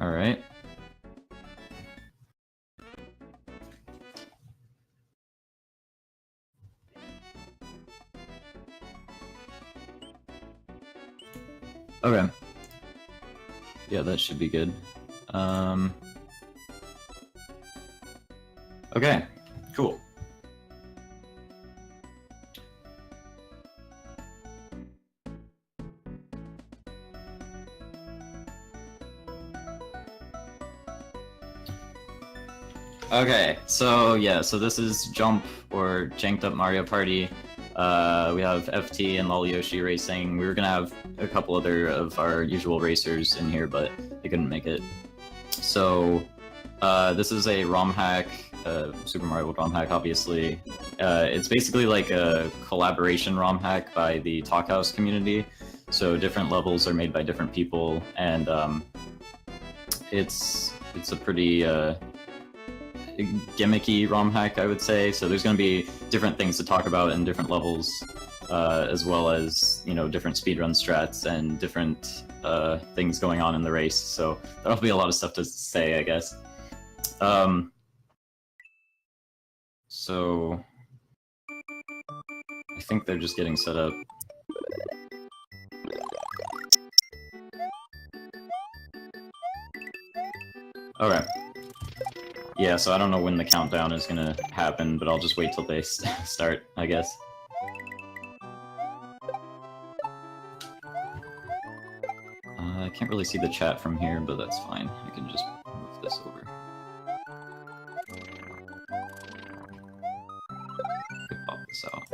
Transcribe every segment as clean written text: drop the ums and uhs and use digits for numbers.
Alright. Okay. Yeah, that should be good. Okay, cool. Okay, so yeah, so this is Jump or Janked Up Mario Party. We have FT and lolyoshi racing. We were gonna have a couple other of our usual racers in here, but they couldn't make it. So this is a ROM hack, Super Mario World ROM hack, obviously. It's basically like a collaboration ROM hack by the Talkhouse community. So different levels are made by different people, and it's a pretty gimmicky ROM hack, I would say. So there's going to be different things to talk about in different levels, as well as, you know, different speedrun strats and different things going on in the race. So there'll be a lot of stuff to say, I guess. So I think they're just getting set up. Okay. Yeah, so I don't know when the countdown is gonna happen, but I'll just wait till they start, I guess. I can't really see the chat from here, but that's fine. I can just move this over. Could pop this out.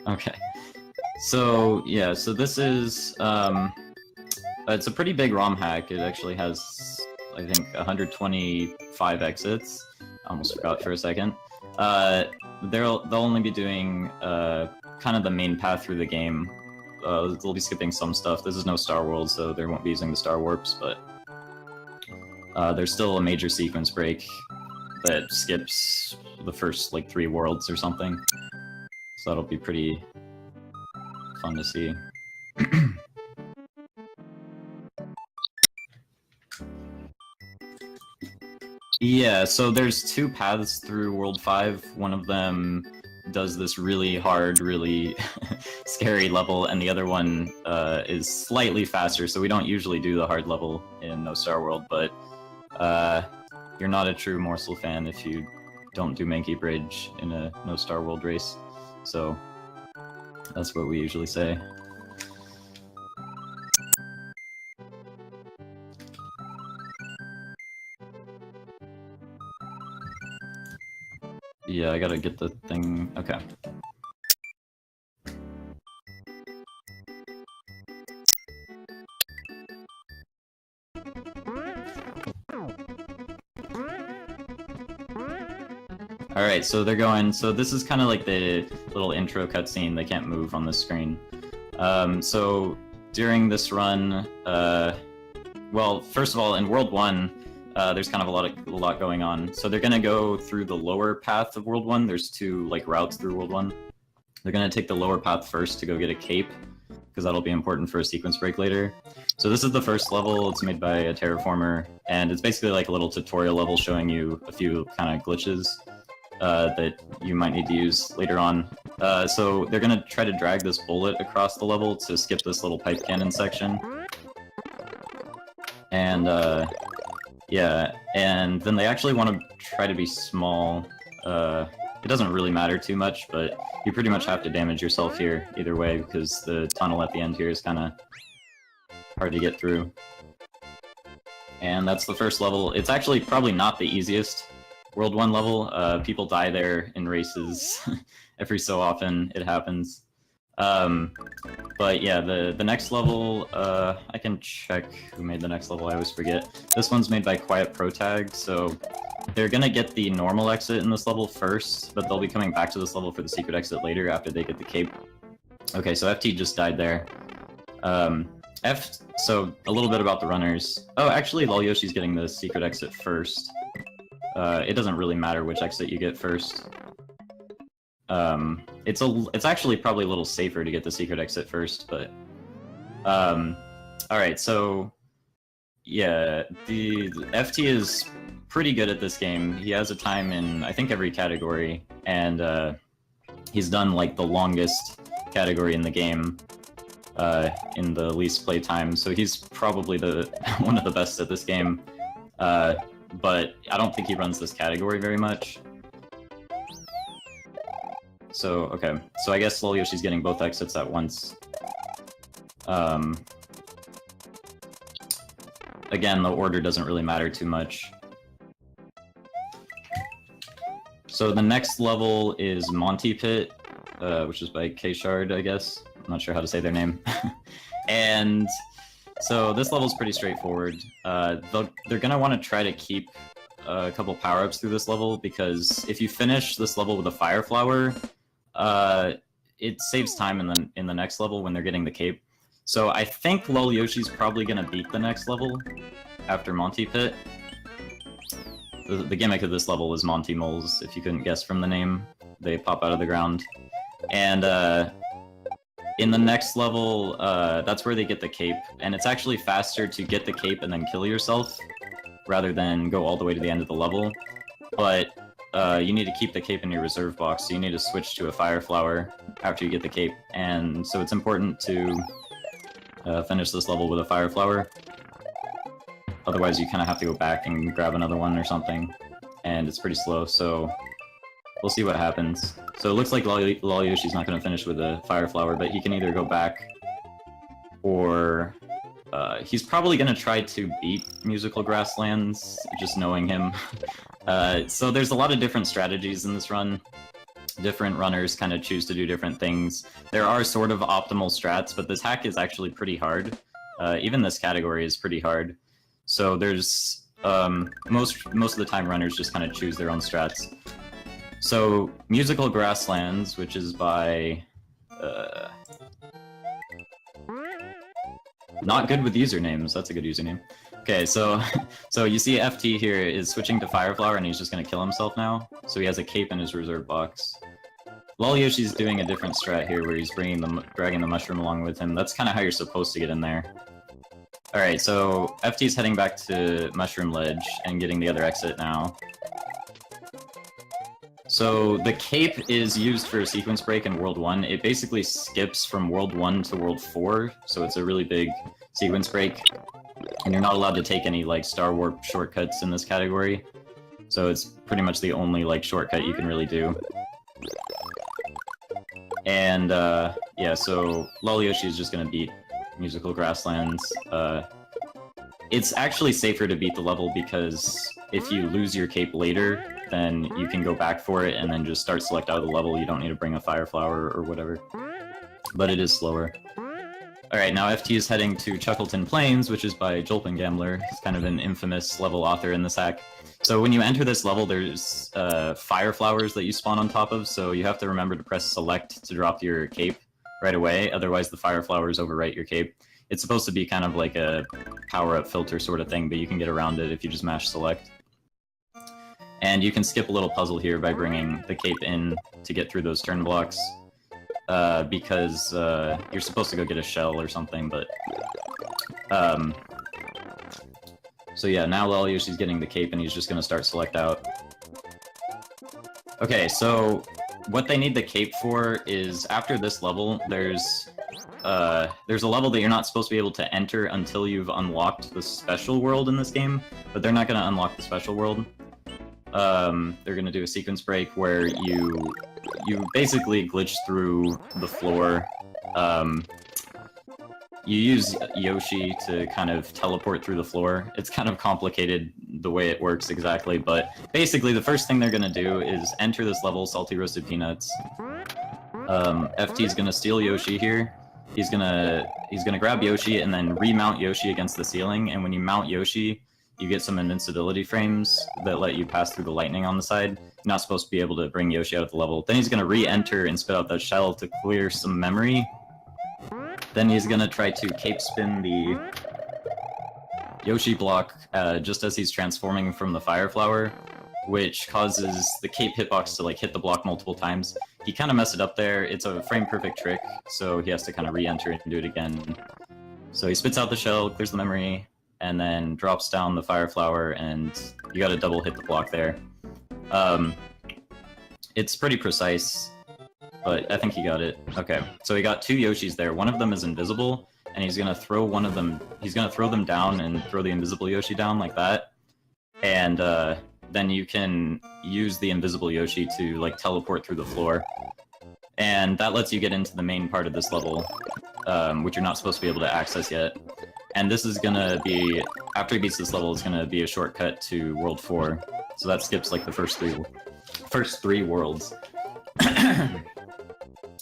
Okay, so yeah, so this is, it's a pretty big ROM hack. It actually has, I think, 125 exits. I almost forgot for a second. They'll only be doing kind of the main path through the game. They'll be skipping some stuff. This is no Star World, so they won't be using the Star Warps, but there's still a major sequence break that skips the first, like, 3 worlds or something. So that'll be pretty fun to see. Yeah, so there's 2 paths through World 5. One of them does this really hard, really scary level, and the other one is slightly faster, so we don't usually do the hard level in No Star World, but you're not a true Morsel fan if you don't do Mankey Bridge in a No Star World race. So that's what we usually say. Yeah, I gotta get the thing. Okay. Alright, so they're going, so this is kind of like the little intro cutscene. They can't move on the screen. So during this run, well, first of all, in World 1, there's kind of a lot going on. So they're gonna go through the lower path of World 1. There's 2 like routes through World 1. They're gonna take the lower path first to go get a cape, because that'll be important for a sequence break later. So this is the first level. It's made by a terraformer, and it's basically like a little tutorial level showing you a few kind of glitches that you might need to use later on. So they're gonna try to drag this bullet across the level to skip this little pipe cannon section. And yeah, and then they actually want to try to be small. It doesn't really matter too much, but you pretty much have to damage yourself here either way, because the tunnel at the end here is kind of hard to get through. And that's the first level. It's actually probably not the easiest World 1 level. People die there in races every so often. It happens. But yeah, the next level, I can check who made the next level, I always forget. This one's made by Quiet Protag, so they're gonna get the normal exit in this level first, but they'll be coming back to this level for the secret exit later after they get the cape. Okay, so FT just died there. So a little bit about the runners. Oh, actually, lolyoshi's getting the secret exit first. it doesn't really matter which exit you get first. It's actually probably a little safer to get the secret exit first, but alright, so yeah, the FT is pretty good at this game. He has a time in, I think, every category, and he's done like the longest category in the game in the least play time, so he's probably the one of the best at this game, but I don't think he runs this category very much. So, okay, so I guess Lolyoshi's getting both exits at once. Again, the order doesn't really matter too much. So the next level is Monty Pit, which is by K-Shard, I guess. I'm not sure how to say their name. And so this level's pretty straightforward. They're gonna want to try to keep a couple power-ups through this level, because if you finish this level with a Fire Flower, it saves time in the next level when they're getting the cape. So I think Lolyoshi's probably gonna beat the next level after Monty Pit. The gimmick of this level is Monty Moles, if you couldn't guess from the name. They pop out of the ground. And in the next level, that's where they get the cape, and it's actually faster to get the cape and then kill yourself, rather than go all the way to the end of the level. But you need to keep the cape in your reserve box, so you need to switch to a Fire Flower after you get the cape, and so it's important to finish this level with a Fire Flower. Otherwise you kind of have to go back and grab another one or something, and it's pretty slow, so we'll see what happens. So it looks like Lolyoshi's not going to finish with a Fire Flower, but he can either go back, or he's probably going to try to beat Musical Grasslands, just knowing him. So there's a lot of different strategies in this run. Different runners kind of choose to do different things. There are sort of optimal strats, but this hack is actually pretty hard. Even this category is pretty hard. So there's most of the time runners just kind of choose their own strats. So Musical Grasslands, which is by not good with usernames. That's a good username. Okay, so you see FT here is switching to Fire Flower, and he's just gonna kill himself now. So he has a cape in his reserve box. Lolyoshi's doing a different strat here, where he's dragging the mushroom along with him. That's kind of how you're supposed to get in there. Alright, so FT's heading back to Mushroom Ledge and getting the other exit now. So the cape is used for a sequence break in World 1. It basically skips from World 1 to World 4, so it's a really big sequence break. And you're not allowed to take any, like, Star Warp shortcuts in this category. So it's pretty much the only, like, shortcut you can really do. And, yeah, so Lolyoshi is just gonna beat Musical Grasslands. It's actually safer to beat the level, because if you lose your cape later, then you can go back for it and then just start select out of the level. You don't need to bring a Fire Flower or whatever. But it is slower. Alright, now FT is heading to Chuckleton Plains, which is by Jolpin Gambler. He's kind of an infamous level author in this hack. So when you enter this level, there's Fire Flowers that you spawn on top of, so you have to remember to press select to drop your cape right away, otherwise the Fire Flowers overwrite your cape. It's supposed to be kind of like a power-up filter sort of thing, but you can get around it if you just mash select. And you can skip a little puzzle here by bringing the cape in to get through those turn blocks, because you're supposed to go get a shell or something, but... So yeah, now Lolyoshi's getting the cape and he's just gonna start select out. Okay, so what they need the cape for is, after this level, there's a level that you're not supposed to be able to enter until you've unlocked the special world in this game, but they're not gonna unlock the special world. They're gonna do a sequence break where you basically glitch through the floor. You use Yoshi to kind of teleport through the floor. It's kind of complicated the way it works exactly, but basically the first thing they're gonna do is enter this level, Salty Roasted Peanuts. FT's gonna steal Yoshi here. He's gonna grab Yoshi and then remount Yoshi against the ceiling, and when you mount Yoshi, you get some invincibility frames that let you pass through the lightning on the side. You're not supposed to be able to bring Yoshi out of the level. Then he's gonna re-enter and spit out that shell to clear some memory. Then he's gonna try to cape spin the Yoshi block just as he's transforming from the Fire Flower. which causes the cape hitbox to like hit the block multiple times. He kind of messed it up there. It's a frame perfect trick, so he has to kind of re-enter and do it again. So he spits out the shell, clears the memory, and then drops down the fire flower, and you gotta double hit the block there. It's pretty precise, but I think he got it. Okay, so he got 2 Yoshis there. One of them is invisible, and he's gonna throw one of them. He's gonna throw them down and throw the invisible Yoshi down like that, and then you can use the invisible Yoshi to like teleport through the floor, and that lets you get into the main part of this level, which you're not supposed to be able to access yet. And this is gonna be, after he beats this level, it's gonna be a shortcut to World 4. So that skips like the first three worlds.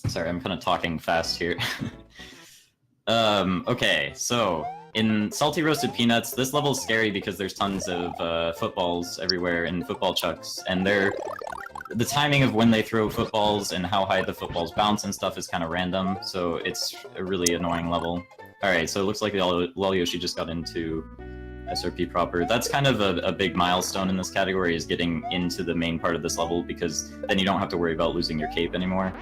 Sorry, I'm kind of talking fast here. Okay, so in Salty Roasted Peanuts, this level is scary because there's tons of footballs everywhere and football chucks, and the timing of when they throw footballs and how high the footballs bounce and stuff is kind of random, so it's a really annoying level. Alright, so it looks like the lolyoshi just got into SRP proper. That's kind of a big milestone in this category, is getting into the main part of this level, because then you don't have to worry about losing your cape anymore.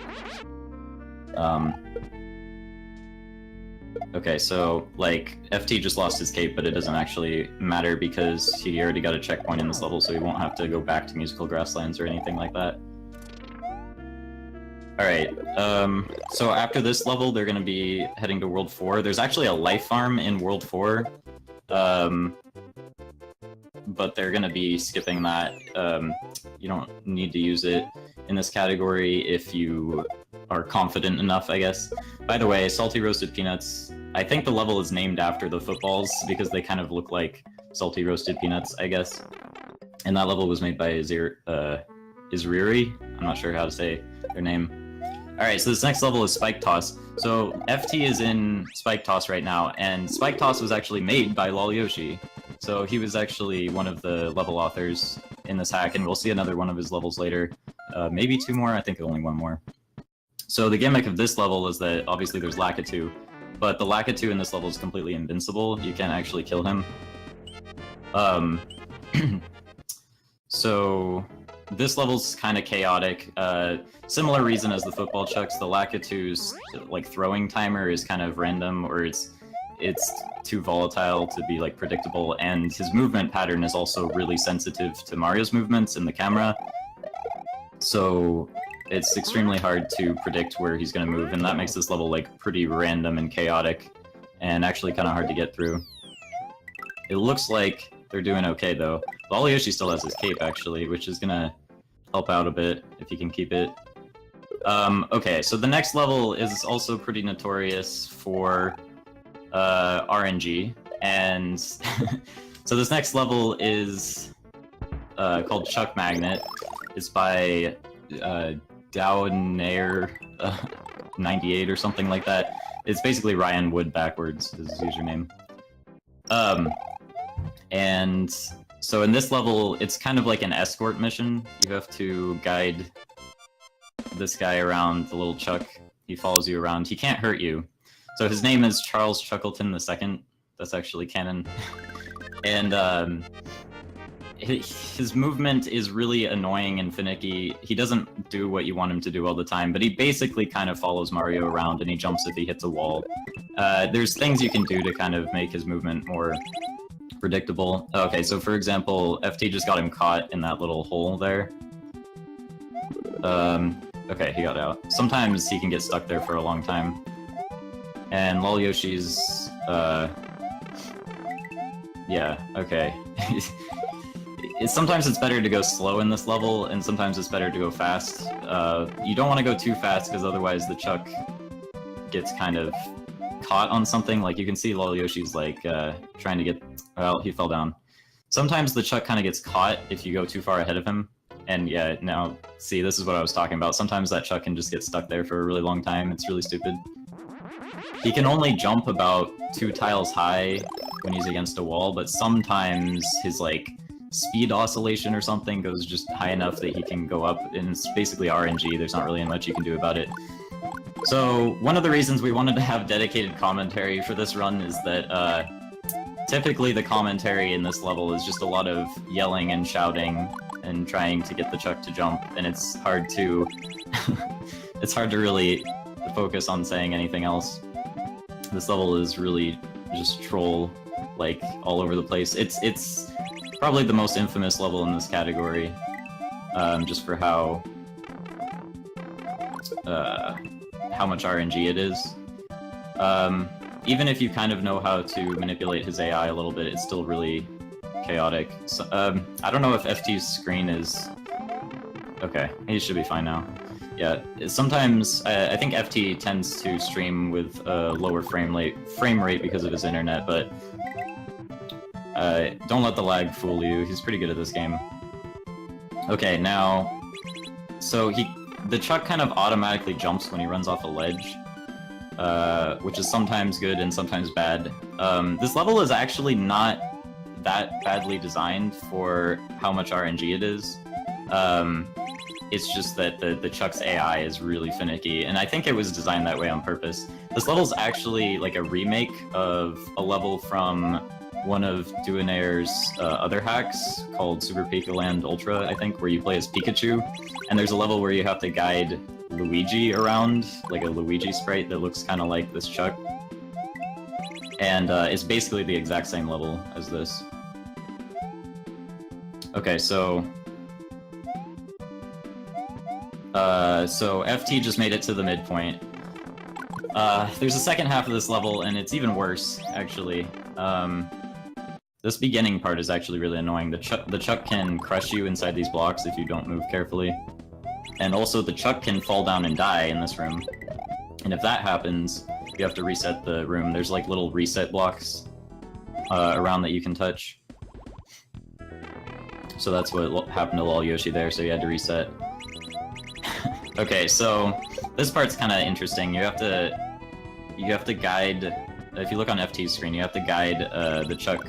Okay, so, like, FT just lost his cape, but it doesn't actually matter because he already got a checkpoint in this level, so he won't have to go back to Musical Grasslands or anything like that. Alright, so after this level, they're gonna be heading to World 4. There's actually a life farm in World 4, but they're gonna be skipping that. You don't need to use it in this category if you are confident enough, I guess. By the way, Salty Roasted Peanuts, I think the level is named after the footballs because they kind of look like Salty Roasted Peanuts, I guess. And that level was made by Izriri. I'm not sure how to say their name. Alright, so this next level is Spike Toss. So FT is in Spike Toss right now, and Spike Toss was actually made by lolyoshi. So he was actually one of the level authors in this hack, and we'll see another one of his levels later. Maybe 2 more, I think only 1 more. So the gimmick of this level is that obviously there's Lakitu, but the Lakitu in this level is completely invincible. You can't actually kill him. So this level's kind of chaotic. Similar reason as the football chucks, the Lakitu's like throwing timer is kind of random, or it's too volatile to be like predictable, and his movement pattern is also really sensitive to Mario's movements in the camera. So it's extremely hard to predict where he's going to move, and that makes this level like pretty random and chaotic, and actually kind of hard to get through. It looks like they're doing okay though. lolyoshi still has his cape actually, which is gonna help out a bit if he can keep it. Okay, so the next level is also pretty notorious for RNG, and so this next level is called Chuck Magnet. It's by Downair 98 or something like that. It's basically Ryan Wood backwards, is his username. And so in this level, it's kind of like an escort mission. You have to guide this guy around, the little Chuck. He follows you around. He can't hurt you. So his name is Charles Chuckleton II. That's actually canon. And his movement is really annoying and finicky. He doesn't do what you want him to do all the time, but he basically kind of follows Mario around, and he jumps if he hits a wall. There's things you can do to kind of make his movement more predictable. Okay, so for example, FT just got him caught in that little hole there. Okay, he got out. Sometimes he can get stuck there for a long time. And lolyoshi's, yeah, okay. Sometimes it's better to go slow in this level, and sometimes it's better to go fast. You don't want to go too fast, because otherwise the Chuck gets kind of caught on something. Like, you can see lolyoshi's like, trying to get... Well, he fell down. Sometimes the Chuck kind of gets caught if you go too far ahead of him. And yeah, now, see, this is what I was talking about. Sometimes that Chuck can just get stuck there for a really long time. It's really stupid. He can only jump about 2 tiles high when he's against a wall, but sometimes his, like, speed oscillation or something goes just high enough that he can go up, and it's basically RNG. There's not really much you can do about it. So, one of the reasons we wanted to have dedicated commentary for this run is that, typically the commentary in this level is just a lot of yelling and shouting and trying to get the Chuck to jump, and it's hard to it's hard to really focus on saying anything else. This level is really just troll, like, all over the place. It's probably the most infamous level in this category, just for how much RNG it is. Even if you kind of know how to manipulate his AI a little bit, it's still really chaotic. So, I don't know if FT's screen is... Okay, he should be fine now. Yeah, sometimes I think FT tends to stream with a lower frame rate because of his internet, but don't let the lag fool you. He's pretty good at this game. Okay, now, so the Chuck kind of automatically jumps when he runs off a ledge, which is sometimes good and sometimes bad. This level is actually not that badly designed for how much RNG it is. It's just that the Chuck's AI is really finicky, and I think it was designed that way on purpose. This level's actually like a remake of a level from one of Duinair's other hacks called Super Pika Land Ultra, I think, where you play as Pikachu, and there's a level where you have to guide Luigi around, like a Luigi sprite that looks kind of like this Chuck. And it's basically the exact same level as this. Okay, so FT just made it to the midpoint. There's a second half of this level, and it's even worse, actually. This beginning part is actually really annoying. The Chuck can crush you inside these blocks if you don't move carefully. And also, the Chuck can fall down and die in this room. And if that happens, you have to reset the room. There's like little reset blocks around that you can touch. So that's what happened to lolyoshi there, so you had to reset. Okay, so this part's kind of interesting. You have to guide. If you look on FT's screen, you have to guide the Chuck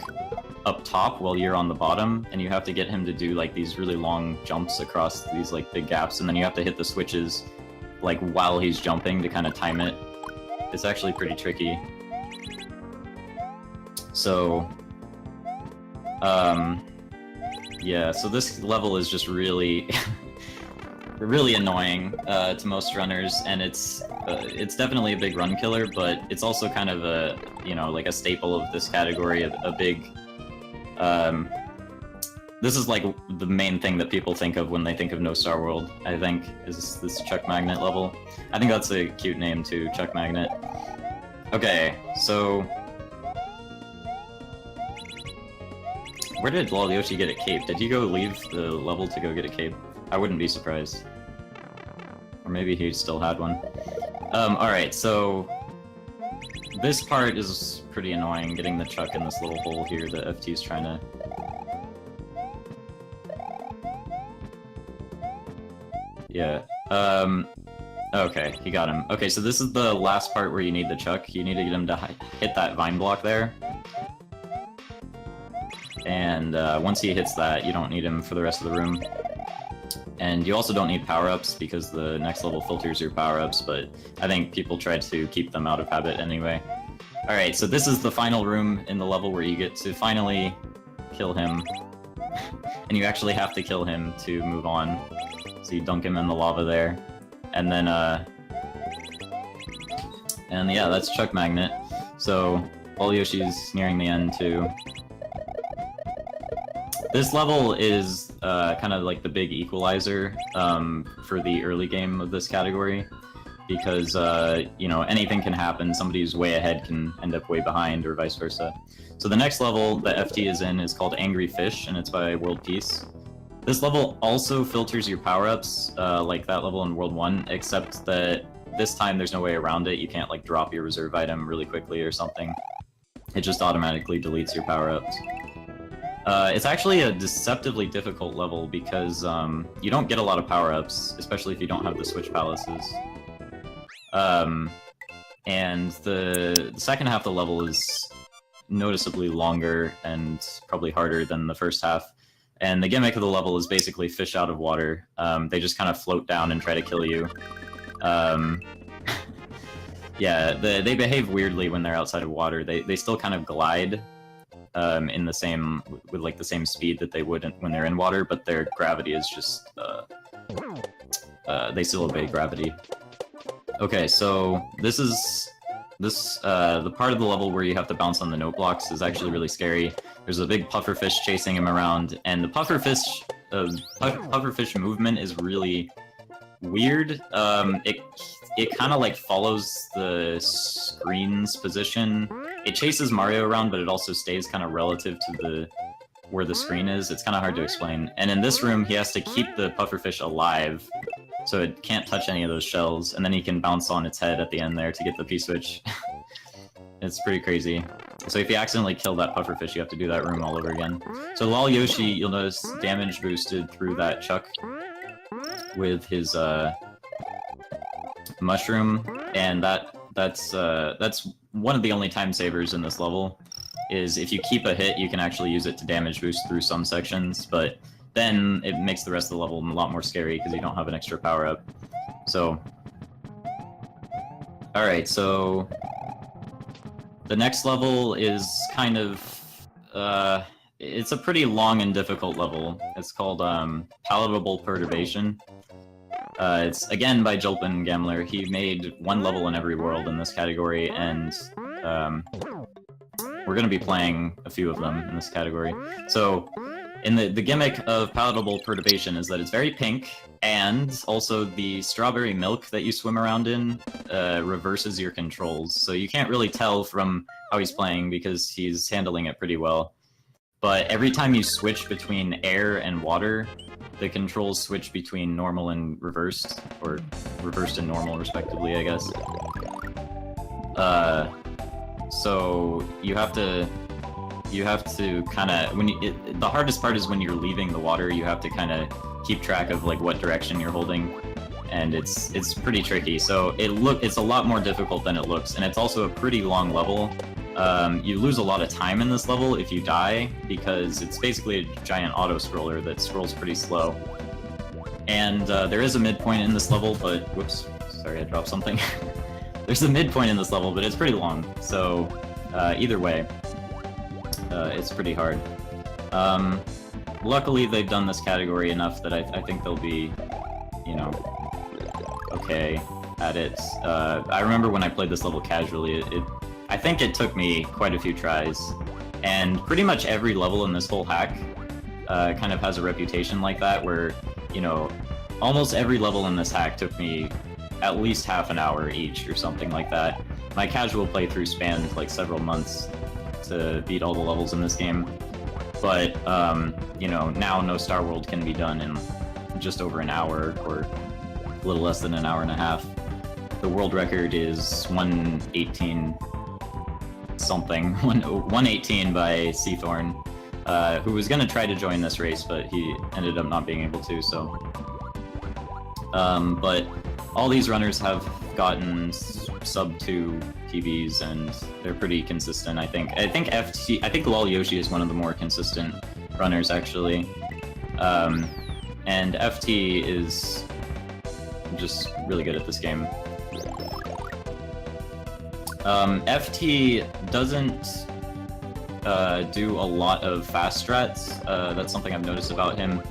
up top while you're on the bottom, and you have to get him to do like these really long jumps across these like big gaps, and then you have to hit the switches like while he's jumping to kind of time it. It's actually pretty tricky. So, yeah, so this level is just really really annoying to most runners, and it's definitely a big run killer, but it's also kind of a, you know, like a staple of this category, a big this is like the main thing that people think of when they think of No Star World, I think, is this Chuck Magnet level. I think that's a cute name too, Chuck Magnet. Okay, so where did lolyoshi get a cape? Did he go leave the level to go get a cape? I wouldn't be surprised. Or maybe he still had one. Alright, so this part is pretty annoying, getting the Chuck in this little hole here that FT's trying to... Yeah, okay, he got him. Okay, so this is the last part where you need the Chuck. You need to get him to hit that vine block there. And once he hits that, you don't need him for the rest of the room. And you also don't need power-ups, because the next level filters your power-ups, but I think people try to keep them out of habit anyway. Alright, so this is the final room in the level where you get to finally kill him. And you actually have to kill him to move on. So you dunk him in the lava there. And then, and yeah, that's Chuck Magnet. So, lolyoshi's nearing the end too. This level is kind of like the big equalizer for the early game of this category, because you know, anything can happen. Somebody who's way ahead can end up way behind, or vice versa. So the next level that FT is in is called Angry Fish, and it's by World Peace. This level also filters your power-ups like that level in World 1, except that this time there's no way around it. You can't like drop your reserve item really quickly or something. It just automatically deletes your power-ups. It's actually a deceptively difficult level because you don't get a lot of power-ups, especially if you don't have the Switch Palaces. And the second half of the level is noticeably longer and probably harder than the first half. And the gimmick of the level is basically fish out of water. They just kind of float down and try to kill you. Yeah, they behave weirdly when they're outside of water. They still kind of glide, in the same with like the same speed that they would when they're in water, but their gravity is just they still obey gravity. Okay, so the part of the level where you have to bounce on the note blocks is actually really scary. There's a big pufferfish chasing him around, and the pufferfish movement is really weird. It kind of like follows the screen's position. It chases Mario around, but it also stays kind of relative to where the screen is. It's kind of hard to explain. And in this room, he has to keep the pufferfish alive, so it can't touch any of those shells, and then he can bounce on its head at the end there to get the P-switch. It's pretty crazy. So if you accidentally kill that pufferfish, you have to do that room all over again. So lolyoshi, you'll notice damage boosted through that chuck with his mushroom, and that's one of the only time savers in this level. Is if you keep a hit, you can actually use it to damage boost through some sections, but then it makes the rest of the level a lot more scary because you don't have an extra power-up. So, alright, so the next level is kind of, it's a pretty long and difficult level. It's called Palatable Perturbation. It's, again, by Julpin Gamler. He made one level in every world in this category, and we're going to be playing a few of them in this category. So, in the gimmick of Palatable Perturbation is that it's very pink, and also the strawberry milk that you swim around in reverses your controls. So you can't really tell from how he's playing because he's handling it pretty well. But every time you switch between air and water, the controls switch between normal and reversed, or reversed and normal respectively, I guess. So you have to kind of, the hardest part is when you're leaving the water. You have to kind of keep track of like what direction you're holding, and it's pretty tricky. So it's a lot more difficult than it looks, and it's also a pretty long level. You lose a lot of time in this level if you die, because it's basically a giant auto-scroller that scrolls pretty slow. And there is a midpoint in this level, but whoops, sorry, I dropped something. There's a midpoint in this level, but it's pretty long. So either way, it's pretty hard. Luckily, they've done this category enough that I think they'll be, you know, okay at it. I remember when I played this level casually, I think it took me quite a few tries, and pretty much every level in this whole hack kind of has a reputation like that, where, you know, almost every level in this hack took me at least half an hour each or something like that. My casual playthrough spanned like several months to beat all the levels in this game, but you know, now No Star World can be done in just over an hour, or a little less than an hour and a half. The world record is 118 something, 118 by Seathorn, who was going to try to join this race, but he ended up not being able to, so. But all these runners have gotten sub 2 PBs, and they're pretty consistent, I think. I think lolyoshi is one of the more consistent runners, actually. And FT is just really good at this game. FT doesn't do a lot of fast strats. That's something I've noticed about him.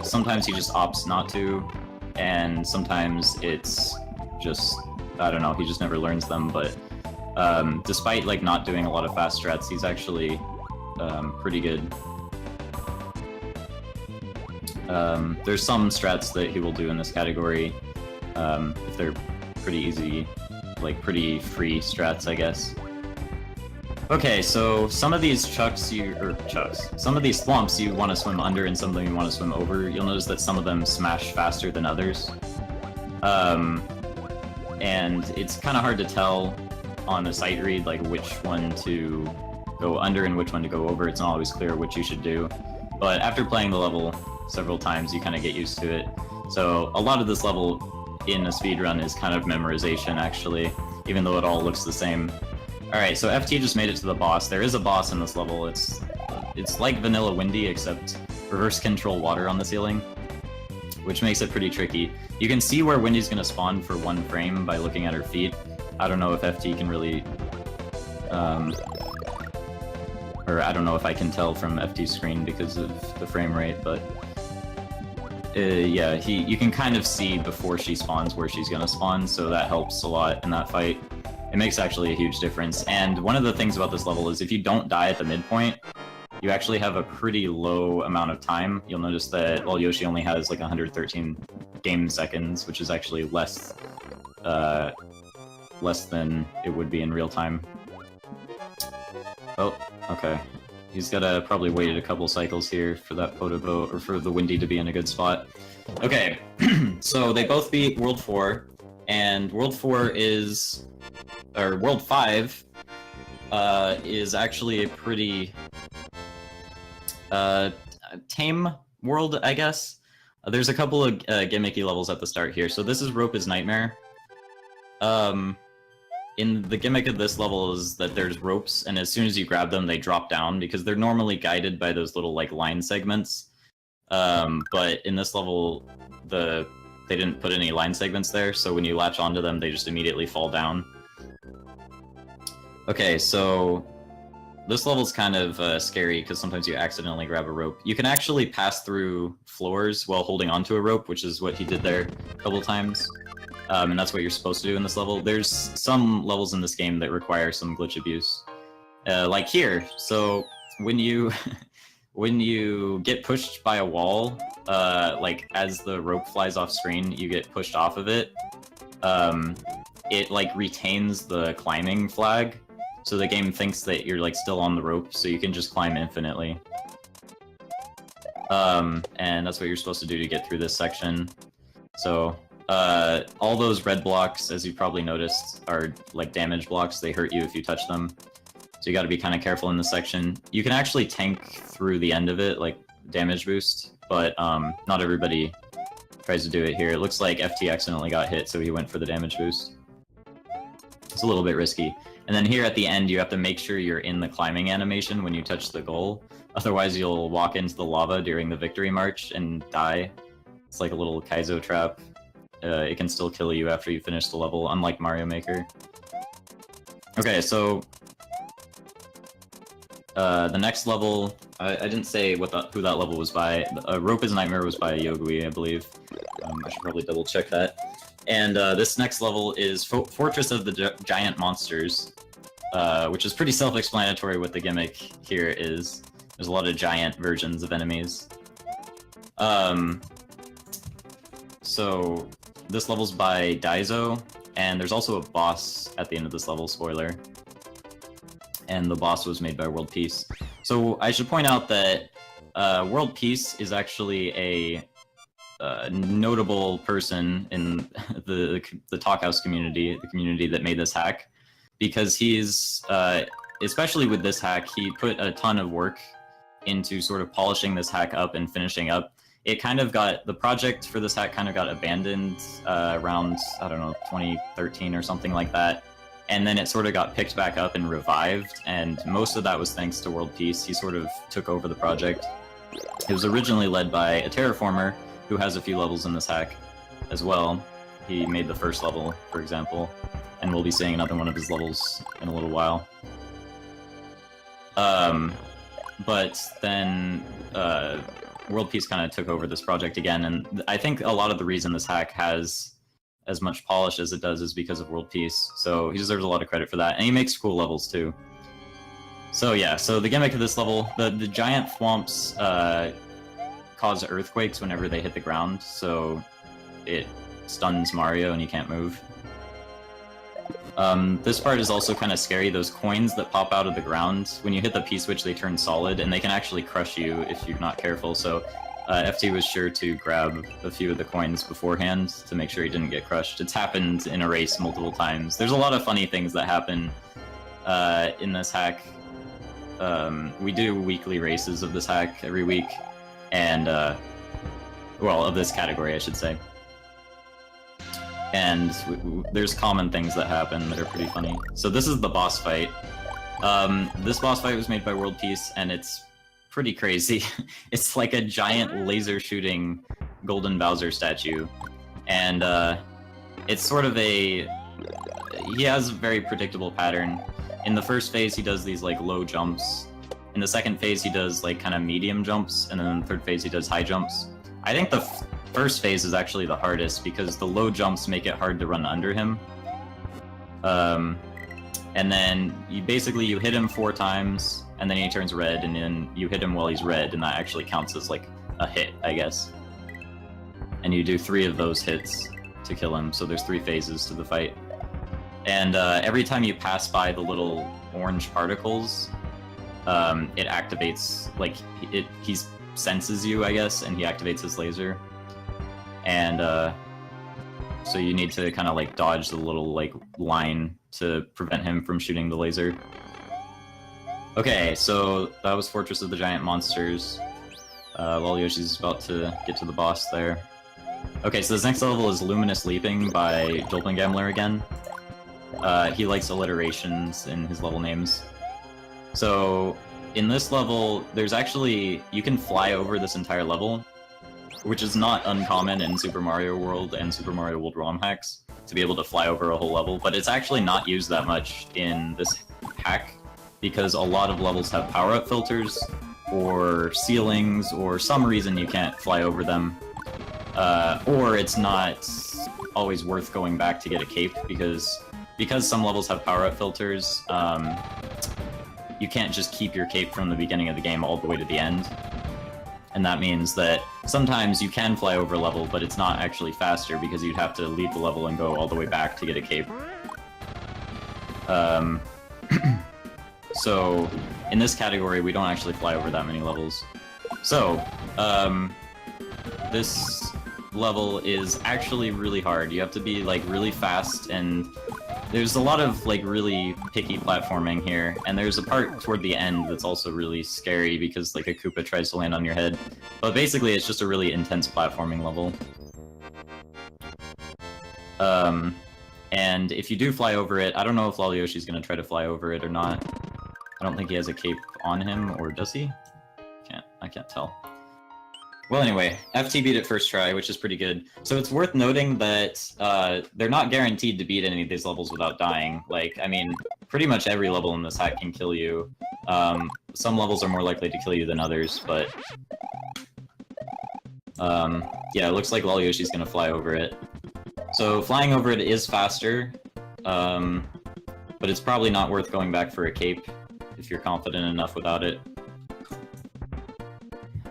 Sometimes he just opts not to, and sometimes it's just, I don't know, he just never learns them, but despite like not doing a lot of fast strats, he's actually pretty good. There's some strats that he will do in this category, if they're pretty easy, like pretty free strats, I guess. Okay, so some of these some of these swamps you want to swim under and some of them you want to swim over. You'll notice that some of them smash faster than others. And it's kind of hard to tell on a sight read, like which one to go under and which one to go over. It's not always clear which you should do. But after playing the level several times, you kind of get used to it. So a lot of this level in a speedrun is kind of memorization, actually, even though it all looks the same. Alright, so FT just made it to the boss. There is a boss in this level. It's like Vanilla Windy, except reverse control water on the ceiling, which makes it pretty tricky. You can see where Windy's going to spawn for 1 frame by looking at her feet. I don't know if FT can really Or I don't know if I can tell from FT's screen because of the frame rate, but yeah, you can kind of see before she spawns where she's gonna spawn, so that helps a lot in that fight. It makes actually a huge difference, and one of the things about this level is if you don't die at the midpoint, you actually have a pretty low amount of time. You'll notice that lolyoshi only has like 113 game seconds, which is actually less than it would be in real time. Oh, okay. He's gotta probably waited a couple cycles here for that Podobo, or for the Windy to be in a good spot. Okay, so they both beat World 4, and World 4 is... or World 5 is actually a pretty tame world, I guess. There's a couple of gimmicky levels at the start here. So this is Rope is Nightmare. In the gimmick of this level is that there's ropes, and as soon as you grab them, they drop down, because they're normally guided by those little, like, line segments. But in this level, they didn't put any line segments there, so when you latch onto them, they just immediately fall down. Okay, so this level's kind of scary, because sometimes you accidentally grab a rope. You can actually pass through floors while holding onto a rope, which is what he did there a couple times. And that's what you're supposed to do in this level. There's some levels in this game that require some glitch abuse. Like here. So when you when you get pushed by a wall, like as the rope flies off screen, you get pushed off of it. It like retains the climbing flag, so the game thinks that you're like still on the rope, so you can just climb infinitely. And that's what you're supposed to do to get through this section. So all those red blocks, as you probably noticed, are like damage blocks. They hurt you if you touch them. So you gotta be kind of careful in this section. You can actually tank through the end of it, like damage boost, but not everybody tries to do it here. It looks like FT accidentally got hit, so he went for the damage boost. It's a little bit risky. And then here at the end, you have to make sure you're in the climbing animation when you touch the goal. Otherwise, you'll walk into the lava during the victory march and die. It's like a little Kaizo trap. It can still kill you after you finish the level, unlike Mario Maker. Okay, so the next level, I didn't say who that level was by. Rope is Nightmare was by Yogui, I believe. I should probably double check that. And this next level is Fortress of the Giant Monsters, which is pretty self-explanatory what the gimmick here is. There's a lot of giant versions of enemies. So this level's by Daizo, and there's also a boss at the end of this level, spoiler. And the boss was made by World Peace. So I should point out that World Peace is actually a notable person in the Talkhouse community, the community that made this hack, because he's, especially with this hack, he put a ton of work into sort of polishing this hack up and finishing up. It kind of got, the project for this hack kind of got abandoned around, I don't know, 2013 or something like that. And then it sort of got picked back up and revived, and most of that was thanks to World Peace. He sort of took over the project. It was originally led by a terraformer who has a few levels in this hack as well. He made the first level, for example, and we'll be seeing another one of his levels in a little while. But then World Peace kind of took over this project again, and I think a lot of the reason this hack has as much polish as it does is because of World Peace, so he deserves a lot of credit for that, and he makes cool levels too. So yeah, so the gimmick of this level, the giant thwomps cause earthquakes whenever they hit the ground, so it stuns Mario and he can't move. This part is also kind of scary. Those coins that pop out of the ground, when you hit the P-switch they turn solid, and they can actually crush you if you're not careful, so FT was sure to grab a few of the coins beforehand to make sure he didn't get crushed. It's happened in a race multiple times. There's a lot of funny things that happen in this hack. We do weekly races of this hack every week, and, well, of this category, I should say. And there's common things that happen that are pretty funny. So this is the boss fight. This boss fight was made by World Peace, and it's pretty crazy. It's like a giant laser shooting Golden Bowser statue, and it's sort of he has a very predictable pattern. In the first phase he does these like low jumps, In the second phase, he does like kind of medium jumps, and then in the third phase, he does high jumps. I think the first phase is actually the hardest because the low jumps make it hard to run under him. And then you hit him 4 times, and then he turns red, and then you hit him while he's red, and that actually counts as like a hit, I guess. And you do 3 of those hits to kill him, so there's 3 phases to the fight. And every time you pass by the little orange particles, it activates, like, he senses you, I guess, and he activates his laser. And so you need to kind of like dodge the little like line to prevent him from shooting the laser. Okay, so that was Fortress of the Giant Monsters. Lolyoshi's about to get to the boss there. Okay, so this next level is Luminous Leaping by Jolpengambler again. He likes alliterations in his level names. So in this level, there's actually, you can fly over this entire level, which is not uncommon in Super Mario World and Super Mario World ROM hacks, to be able to fly over a whole level, but it's actually not used that much in this hack, because a lot of levels have power-up filters, or ceilings, or some reason you can't fly over them, or it's not always worth going back to get a cape, because some levels have power-up filters, you can't just keep your cape from the beginning of the game all the way to the end. And that means that sometimes you can fly over a level, but it's not actually faster because you'd have to leave the level and go all the way back to get a cape. So, in this category, we don't actually fly over that many levels. So, this level is actually really hard. You have to be, like, really fast, and there's a lot of, like, really picky platforming here, and there's a part toward the end that's also really scary because, like, a Koopa tries to land on your head. But basically, it's just a really intense platforming level. And if you do fly over it, I don't know if Lolyoshi's gonna try to fly over it or not. I don't think he has a cape on him, or does he? I can't tell. Well, anyway, FT beat it first try, which is pretty good. So it's worth noting that they're not guaranteed to beat any of these levels without dying. Like, I mean, pretty much every level in this hack can kill you. Some levels are more likely to kill you than others, but... yeah, it looks like Lolyoshi's gonna fly over it. So flying over it is faster, but it's probably not worth going back for a cape if you're confident enough without it.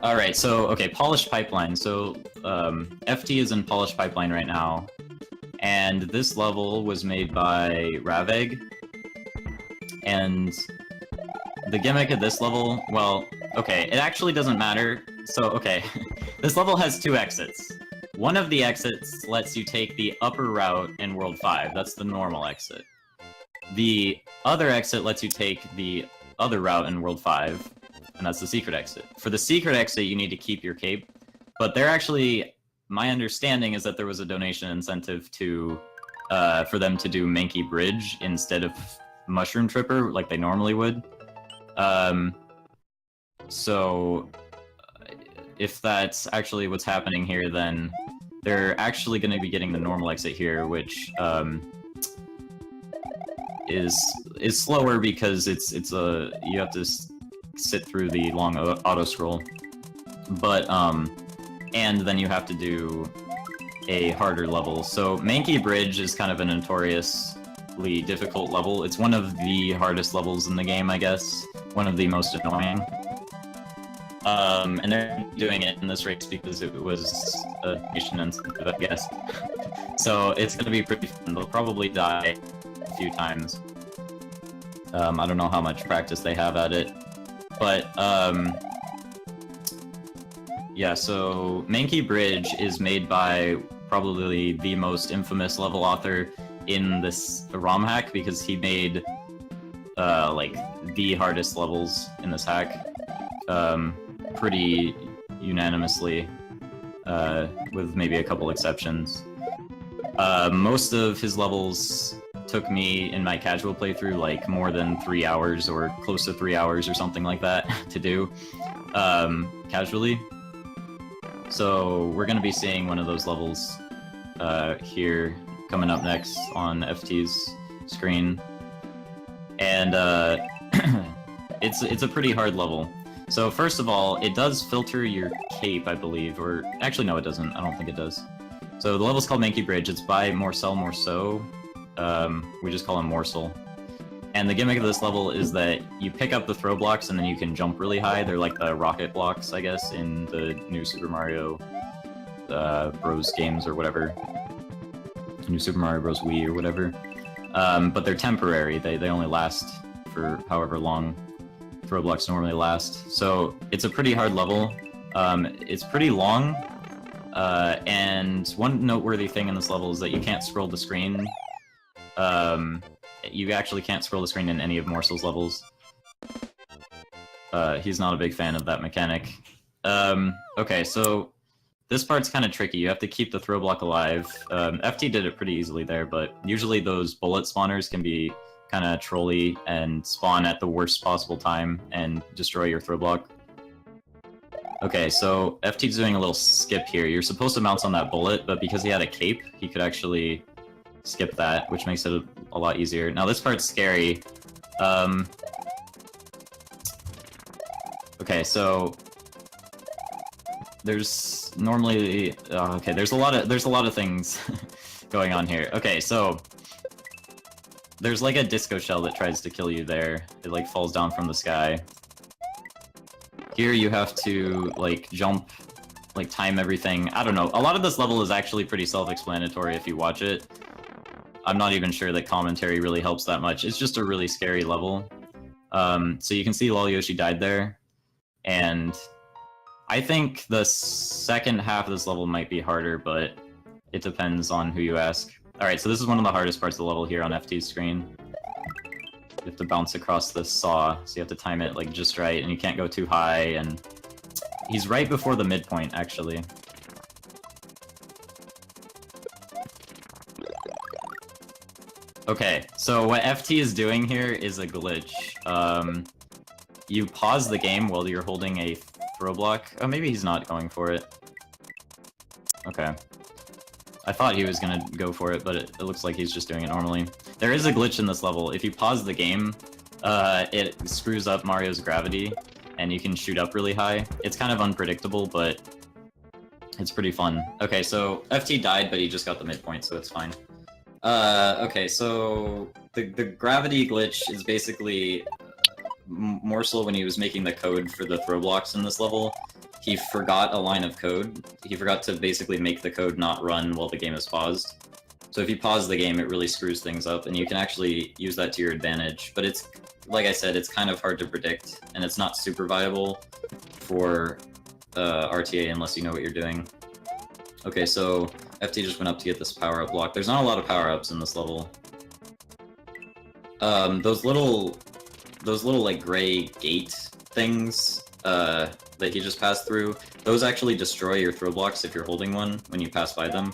Alright, so, okay, Polished Pipeline. So, FT is in Polished Pipeline right now, and this level was made by Raveg, and the gimmick of this level, well, okay, it actually doesn't matter. So, okay, this level has 2 exits. One of the exits lets you take the upper route in World 5, that's the normal exit. The other exit lets you take the other route in World 5, and that's the secret exit. For the secret exit, you need to keep your cape, but they're actually, my understanding is that there was a donation incentive to, for them to do Mankey Bridge instead of Mushroom Tripper, like they normally would. So, if that's actually what's happening here, then they're actually going to be getting the normal exit here, which, is slower because it's you have to sit through the long auto scroll, but and then you have to do a harder level. So Mankey Bridge is kind of a notoriously difficult level. It's one of the hardest levels in the game, I guess. One of the most annoying. And they're doing it in this race because it was a mission incentive, I guess. So it's gonna be pretty fun. They'll probably die a few times. I don't know how much practice they have at it. But, yeah, so Mankey Bridge is made by probably the most infamous level author in this ROM hack, because he made, like, the hardest levels in this hack, pretty unanimously, with maybe a couple exceptions. Most of his levels took me, in my casual playthrough, like more than 3 hours or close to 3 hours or something like that to do, casually. So we're gonna be seeing one of those levels here coming up next on FT's screen. And it's a pretty hard level. So first of all, it does filter your cape, I believe, or actually no, it doesn't. I don't think it does. So the level's called Mankey Bridge. It's by Morcel Morceau. We just call him Morsel. And the gimmick of this level is that you pick up the throw blocks and then you can jump really high. They're like the rocket blocks, I guess, in the new Super Mario Bros. Games or whatever. New Super Mario Bros. Wii or whatever. But they're temporary. They only last for however long throw blocks normally last. So it's a pretty hard level. It's pretty long. And one noteworthy thing in this level is that you can't scroll the screen. You actually can't scroll the screen in any of Morsel's levels. He's not a big fan of that mechanic. Okay, so this part's kind of tricky. You have to keep the throw block alive. FT did it pretty easily there, but usually those bullet spawners can be kind of trolly and spawn at the worst possible time and destroy your throw block. Okay, so FT's doing a little skip here. You're supposed to bounce on that bullet, but because he had a cape, he could actually skip that, which makes it a lot easier. Now this part's scary. Okay, so there's normally okay, there's a lot of things going on here. Okay, so there's like a disco shell that tries to kill you there. It like falls down from the sky. Here you have to like jump, like time everything. I don't know. A lot of this level is actually pretty self-explanatory if you watch it. I'm not even sure that commentary really helps that much. It's just a really scary level. So you can see lolyoshi died there. And I think the second half of this level might be harder, but it depends on who you ask. Alright, so this is one of the hardest parts of the level here on FT's screen. You have to bounce across this saw, so you have to time it like just right, and you can't go too high, and he's right before the midpoint, actually. Okay, so what FT is doing here is a glitch. You pause the game while you're holding a throw block. Oh, maybe he's not going for it. Okay. I thought he was gonna go for it, but it looks like he's just doing it normally. There is a glitch in this level. If you pause the game, it screws up Mario's gravity, and you can shoot up really high. It's kind of unpredictable, but it's pretty fun. Okay, so FT died, but he just got the midpoint, so it's fine. Okay, so the gravity glitch is basically Morsel when he was making the code for the throw blocks in this level. He forgot a line of code. He forgot to basically make the code not run while the game is paused. So if you pause the game, it really screws things up, and you can actually use that to your advantage. But it's, like I said, it's kind of hard to predict, and it's not super viable for RTA unless you know what you're doing. Okay, so FT just went up to get this power-up block. There's not a lot of power-ups in this level. Those little like gray gate things that he just passed through, those actually destroy your throw blocks if you're holding one when you pass by them.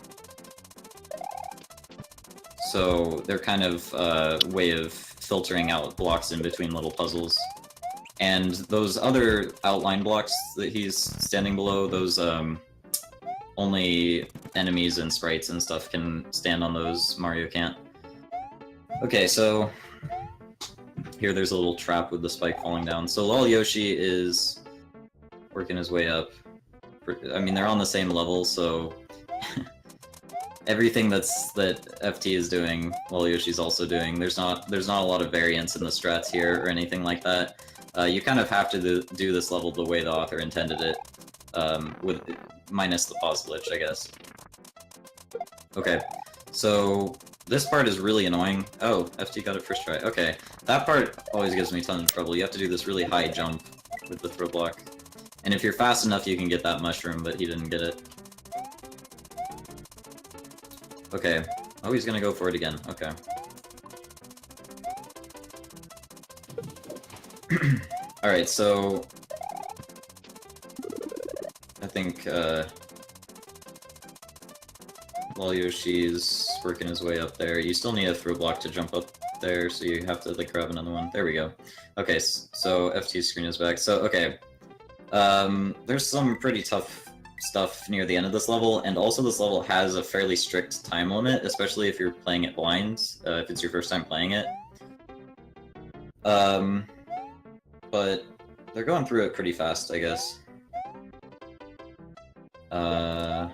So they're kind of a way of filtering out blocks in between little puzzles. And those other outline blocks that he's standing below, those only enemies and sprites and stuff can stand on those. Mario can't. Okay, so here there's a little trap with the spike falling down. So lolyoshi is working his way up. I mean, they're on the same level, so everything that FT is doing, lolyoshi's also doing. There's not a lot of variance in the strats here or anything like that. You kind of have to do this level the way the author intended it, with minus the pause glitch, I guess. Okay, so this part is really annoying. Oh, FT got it first try. Okay, that part always gives me tons of trouble. You have to do this really high jump with the throw block. And if you're fast enough, you can get that mushroom, but he didn't get it. Okay. Oh, he's gonna go for it again. Okay. Alright, so I think Lolyoshi's working his way up there. You still need a throw block to jump up there, so you have to like grab another one. There we go. Okay, so FT's screen is back. So, okay. There's some pretty tough stuff near the end of this level, and also this level has a fairly strict time limit, especially if you're playing it blind, if it's your first time playing it. but they're going through it pretty fast, I guess. So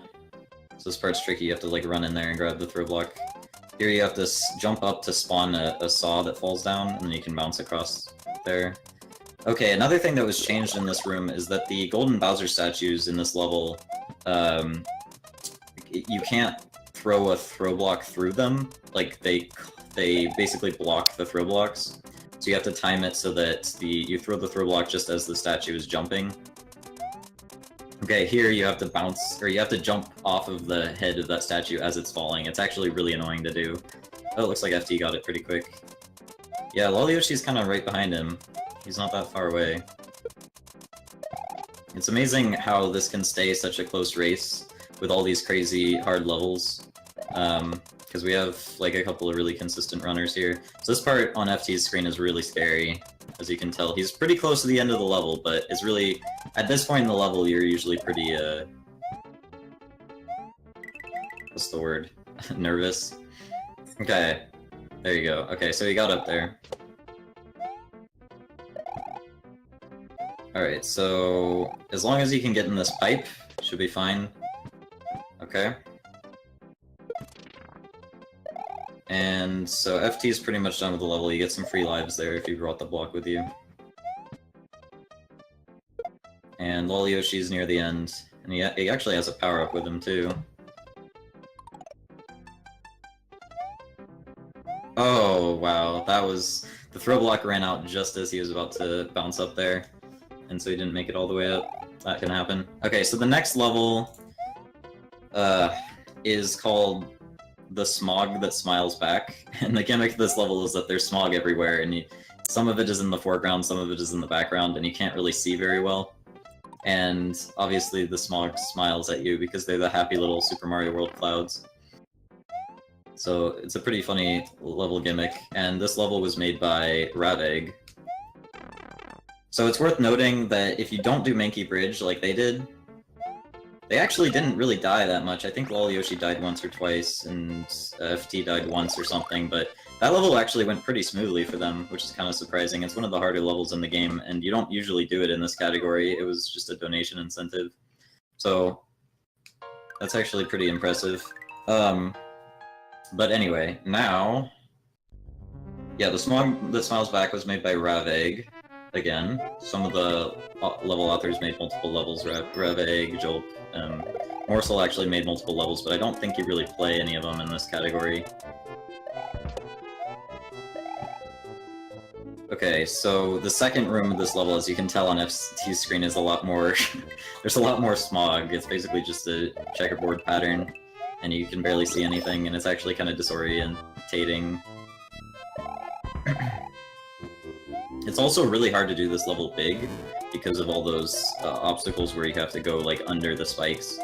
this part's tricky. You have to like run in there and grab the throw block. Here you have to jump up to spawn a saw that falls down, and then you can bounce across there. Okay, another thing that was changed in this room is that the golden Bowser statues in this level, you can't throw a throw block through them. Like, they basically block the throw blocks. So you have to time it so that you throw the throw block just as the statue is jumping. Okay, here you have to bounce, or you have to jump off of the head of that statue as it's falling. It's actually really annoying to do. Oh, it looks like FT got it pretty quick. Yeah, Lolyoshi's kind of right behind him. He's not that far away. It's amazing how this can stay such a close race with all these crazy hard levels. Because we have like a couple of really consistent runners here. So this part on FT's screen is really scary, as you can tell. He's pretty close to the end of the level, but it's really... At this point in the level, you're usually pretty, what's the word? Nervous? Okay. There you go. Okay, so he got up there. Alright, so... As long as you can get in this pipe, should be fine. Okay. And so FT is pretty much done with the level. You get some free lives there if you brought the block with you. And Lolyoshi's near the end, and he actually has a power-up with him too. Oh, wow, that was... The throw block ran out just as he was about to bounce up there, and so he didn't make it all the way up. That can happen. Okay, so the next level is called The Smog That Smiles Back, and the gimmick of this level is that there's smog everywhere, and some of it is in the foreground, some of it is in the background, and you can't really see very well. And obviously the smog smiles at you because they're the happy little Super Mario World clouds. So it's a pretty funny level gimmick, and this level was made by Ravegg. So it's worth noting that if you don't do Mankey Bridge like they did, they actually didn't really die that much. I think Lolyoshi died once or twice, and FT died once or something, but that level actually went pretty smoothly for them, which is kind of surprising. It's one of the harder levels in the game, and you don't usually do it in this category. It was just a donation incentive. So, that's actually pretty impressive. But anyway, now... Yeah, The Smog That Smiles Back was made by Ravegg, again. Some of the level authors made multiple levels, Ravegg, Jolp, Morsel actually made multiple levels, but I don't think you really play any of them in this category. Okay, so the second room of this level, as you can tell on FT's screen, is a lot more... There's a lot more smog. It's basically just a checkerboard pattern, and you can barely see anything, and it's actually kind of disorientating. It's also really hard to do this level big, because of all those obstacles where you have to go, like, under the spikes.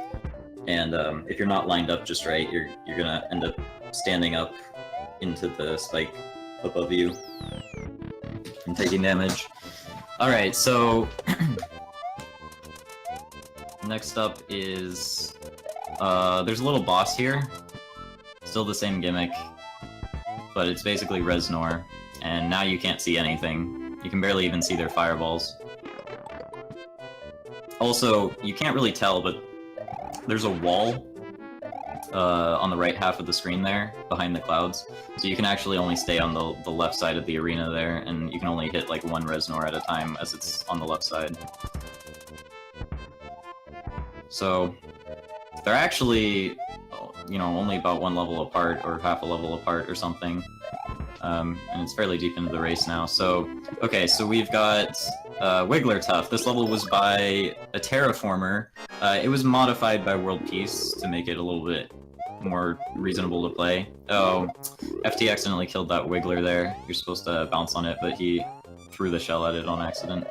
And if you're not lined up just right, you're gonna end up standing up into the spike above you and taking damage. Alright, so... next up is... there's a little boss here. Still the same gimmick, but it's basically Reznor, and now you can't see anything. You can barely even see their fireballs. Also, you can't really tell, but there's a wall on the right half of the screen there, behind the clouds. So you can actually only stay on the left side of the arena there, and you can only hit like one Reznor at a time as it's on the left side. So, they're actually, you know, only about one level apart, or half a level apart or something. And it's fairly deep into the race now. So, okay, so we've got Wigglertuff. This level was by a terraformer. It was modified by World Peace to make it a little bit more reasonable to play. Oh, FT accidentally killed that Wiggler there. You're supposed to bounce on it, but he threw the shell at it on accident.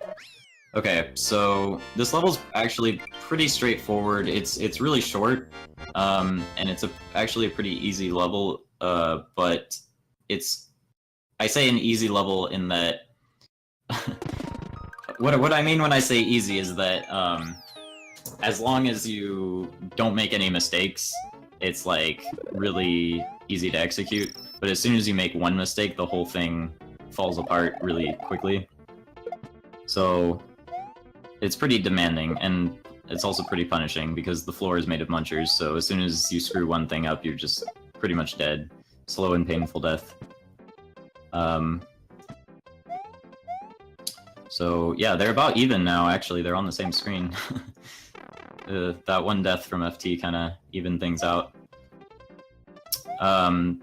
Okay, so this level's actually pretty straightforward. It's really short, and it's actually a pretty easy level, but it's... I say an easy level in that... What I mean when I say easy is that, as long as you don't make any mistakes, it's, like, really easy to execute. But as soon as you make one mistake, the whole thing falls apart really quickly. So it's pretty demanding, and it's also pretty punishing because the floor is made of munchers, so as soon as you screw one thing up, you're just pretty much dead. Slow and painful death. So yeah, they're about even now, actually. They're on the same screen. That one death from FT kind of evened things out.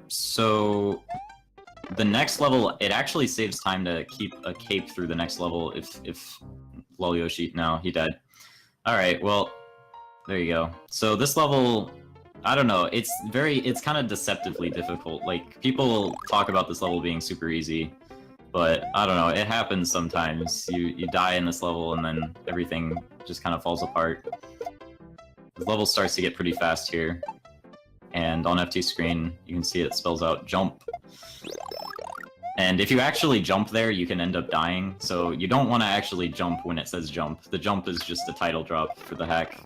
So the next level, it actually saves time to keep a cape through the next level if lolyoshi, no, he died. Alright, well, there you go. So this level, I don't know, it's kind of deceptively difficult. Like, people talk about this level being super easy, but I don't know, it happens sometimes. You die in this level and then everything just kind of falls apart. The level starts to get pretty fast here. And on FT's screen, you can see it spells out jump. And if you actually jump there, you can end up dying, so you don't want to actually jump when it says jump. The jump is just a title drop for the hack.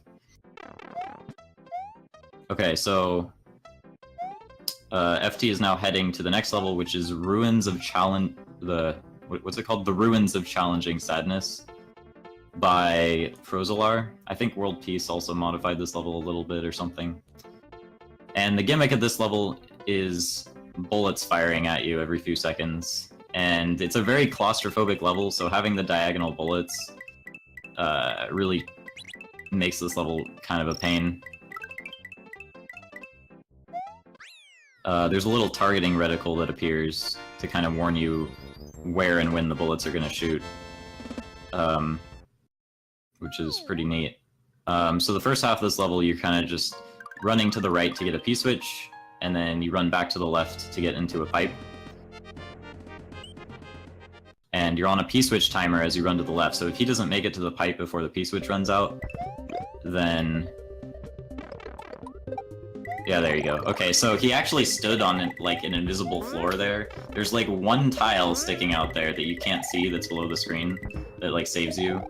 Okay, so FT is now heading to the next level, which is Ruins of Challenge... what's it called? The Ruins of Challenging Sadness by Frozelar. I think World Peace also modified this level a little bit or something. And the gimmick of this level is bullets firing at you every few seconds. And it's a very claustrophobic level, so having the diagonal bullets really makes this level kind of a pain. There's a little targeting reticle that appears to kind of warn you where and when the bullets are going to shoot, which is pretty neat. So the first half of this level, you're kind of just running to the right to get a P-switch, and then you run back to the left to get into a pipe. And you're on a P-switch timer as you run to the left, so if he doesn't make it to the pipe before the P-switch runs out, then... Yeah, there you go. Okay, so he actually stood on, like, an invisible floor there. There's, like, one tile sticking out there that you can't see that's below the screen that, like, saves you.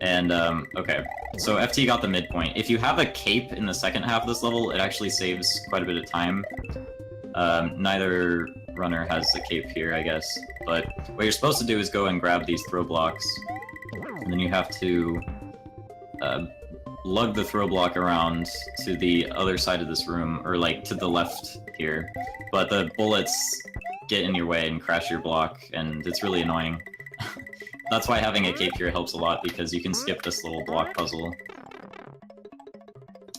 And, okay. So FT got the midpoint. If you have a cape in the second half of this level, it actually saves quite a bit of time. Neither runner has a cape here, I guess. But what you're supposed to do is go and grab these throw blocks. And then you have to lug the throw block around to the other side of this room, or like to the left here. But the bullets get in your way and crash your block, and it's really annoying. That's why having a cape here helps a lot, because you can skip this little block puzzle.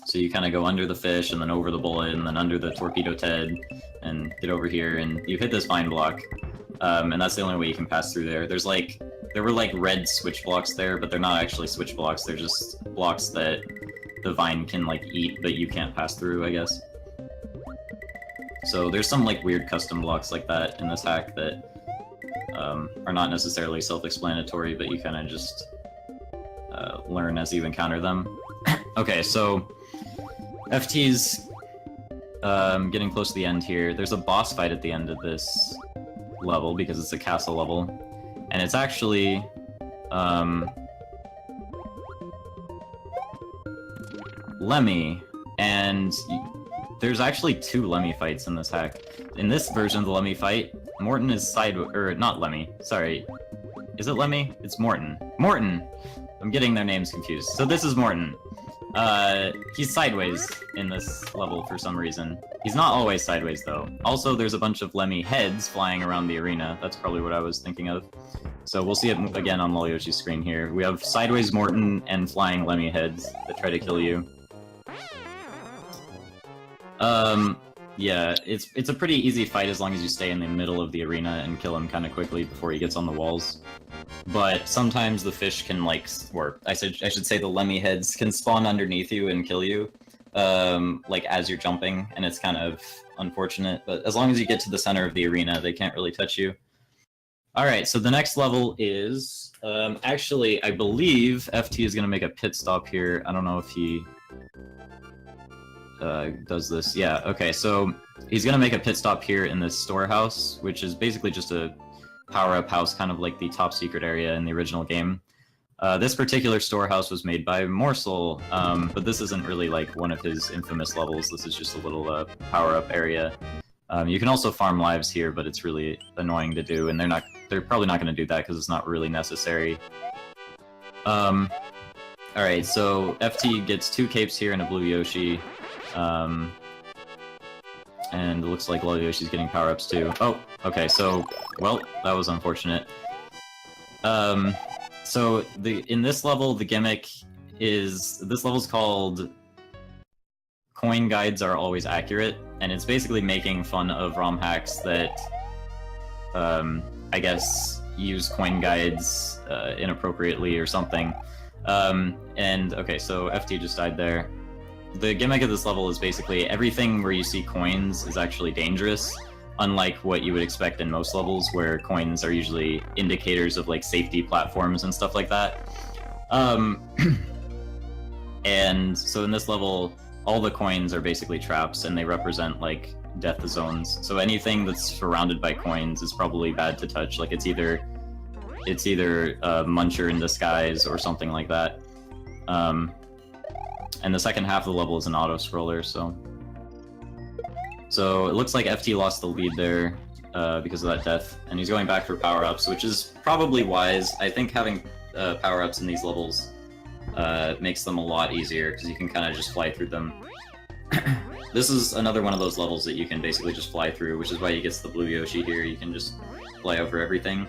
So you kind of go under the fish, and then over the bullet, and then under the torpedo Ted, and get over here, and you hit this vine block. And that's the only way you can pass through there. There were like red switch blocks there, but they're not actually switch blocks, they're just blocks that the vine can like eat, but you can't pass through, I guess. So there's some like weird custom blocks like that in this hack that are not necessarily self-explanatory, but you kind of just learn as you encounter them. Okay, so FT's getting close to the end here. There's a boss fight at the end of this level, because it's a castle level, and it's actually Lemmy, and there's actually 2 Lemmy fights in this hack. In this version of the Lemmy fight, Morton is not Lemmy, sorry. Is it Lemmy? It's Morton. Morton! I'm getting their names confused. So this is Morton. He's sideways in this level for some reason. He's not always sideways, though. Also, there's a bunch of Lemmy heads flying around the arena. That's probably what I was thinking of. So we'll see it again on lolyoshi's screen here. We have sideways Morton and flying Lemmy heads that try to kill you. Yeah, it's a pretty easy fight as long as you stay in the middle of the arena and kill him kind of quickly before he gets on the walls. But sometimes the fish can, like, or I should say the Lemmy heads can spawn underneath you and kill you, like, as you're jumping, and it's kind of unfortunate. But as long as you get to the center of the arena, they can't really touch you. Alright, so the next level is, actually, I believe FT is going to make a pit stop here. I don't know if he does this. Yeah, okay, so he's gonna make a pit stop here in this storehouse, which is basically just a power-up house, kind of like the top secret area in the original game. This particular storehouse was made by Morsel, but this isn't really like one of his infamous levels. This is just a little power-up area. You can also farm lives here, but it's really annoying to do, and they're not they're probably not going to do that because it's not really necessary. Alright, so FT gets 2 capes here and a blue Yoshi. And it looks like Lolyoshi's getting power-ups too. Oh, okay, so, well, that was unfortunate. So in this level, the gimmick is, this level's called Coin Guides Are Always Accurate, and it's basically making fun of ROM hacks that, I guess, use coin guides inappropriately or something. And, okay, so FT just died there. The gimmick of this level is basically everything where you see coins is actually dangerous, unlike what you would expect in most levels, where coins are usually indicators of, like, safety platforms and stuff like that. And so in this level, all the coins are basically traps, and they represent, like, death zones. So anything that's surrounded by coins is probably bad to touch. Like, it's either a Muncher in disguise or something like that. And the second half of the level is an auto-scroller, so it looks like FT lost the lead there because of that death, and he's going back for power-ups, which is probably wise. I think having power-ups in these levels makes them a lot easier, because you can kind of just fly through them. This is another one of those levels that you can basically just fly through, which is why he gets the blue Yoshi here. You can just fly over everything.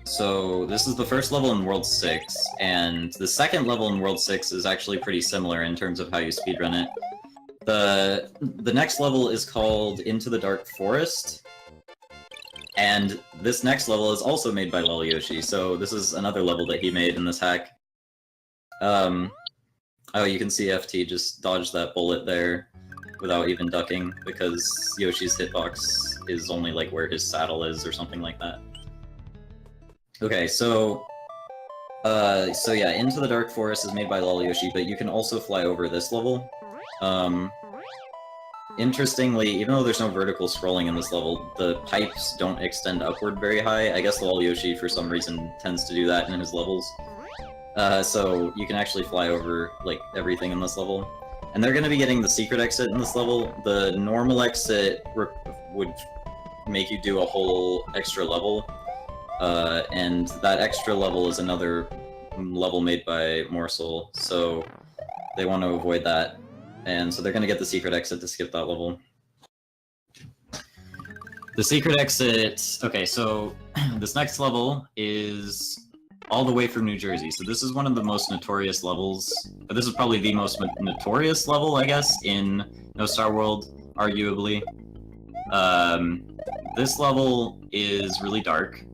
So this is the first level in World 6, and the second level in World 6 is actually pretty similar in terms of how you speedrun it. The next level is called Into the Dark Forest, and this next level is also made by lolyoshi, so this is another level that he made in this hack. Oh, you can see FT just dodged that bullet there without even ducking, because Yoshi's hitbox is only like where his saddle is or something like that. Okay, so yeah, Into the Dark Forest is made by lolyoshi, but you can also fly over this level. Interestingly, even though there's no vertical scrolling in this level, the pipes don't extend upward very high. I guess lolyoshi, for some reason, tends to do that in his levels. So you can actually fly over, like, everything in this level. And they're going to be getting the secret exit in this level. The normal exit would make you do a whole extra level. And that extra level is another level made by Morsel, so they want to avoid that. And so they're going to get the secret exit to skip that level. The secret exit... Okay, so this next level is all the way from New Jersey. So this is one of the most notorious levels. But this is probably the most notorious level, I guess, in No Star World, arguably. This level is really dark.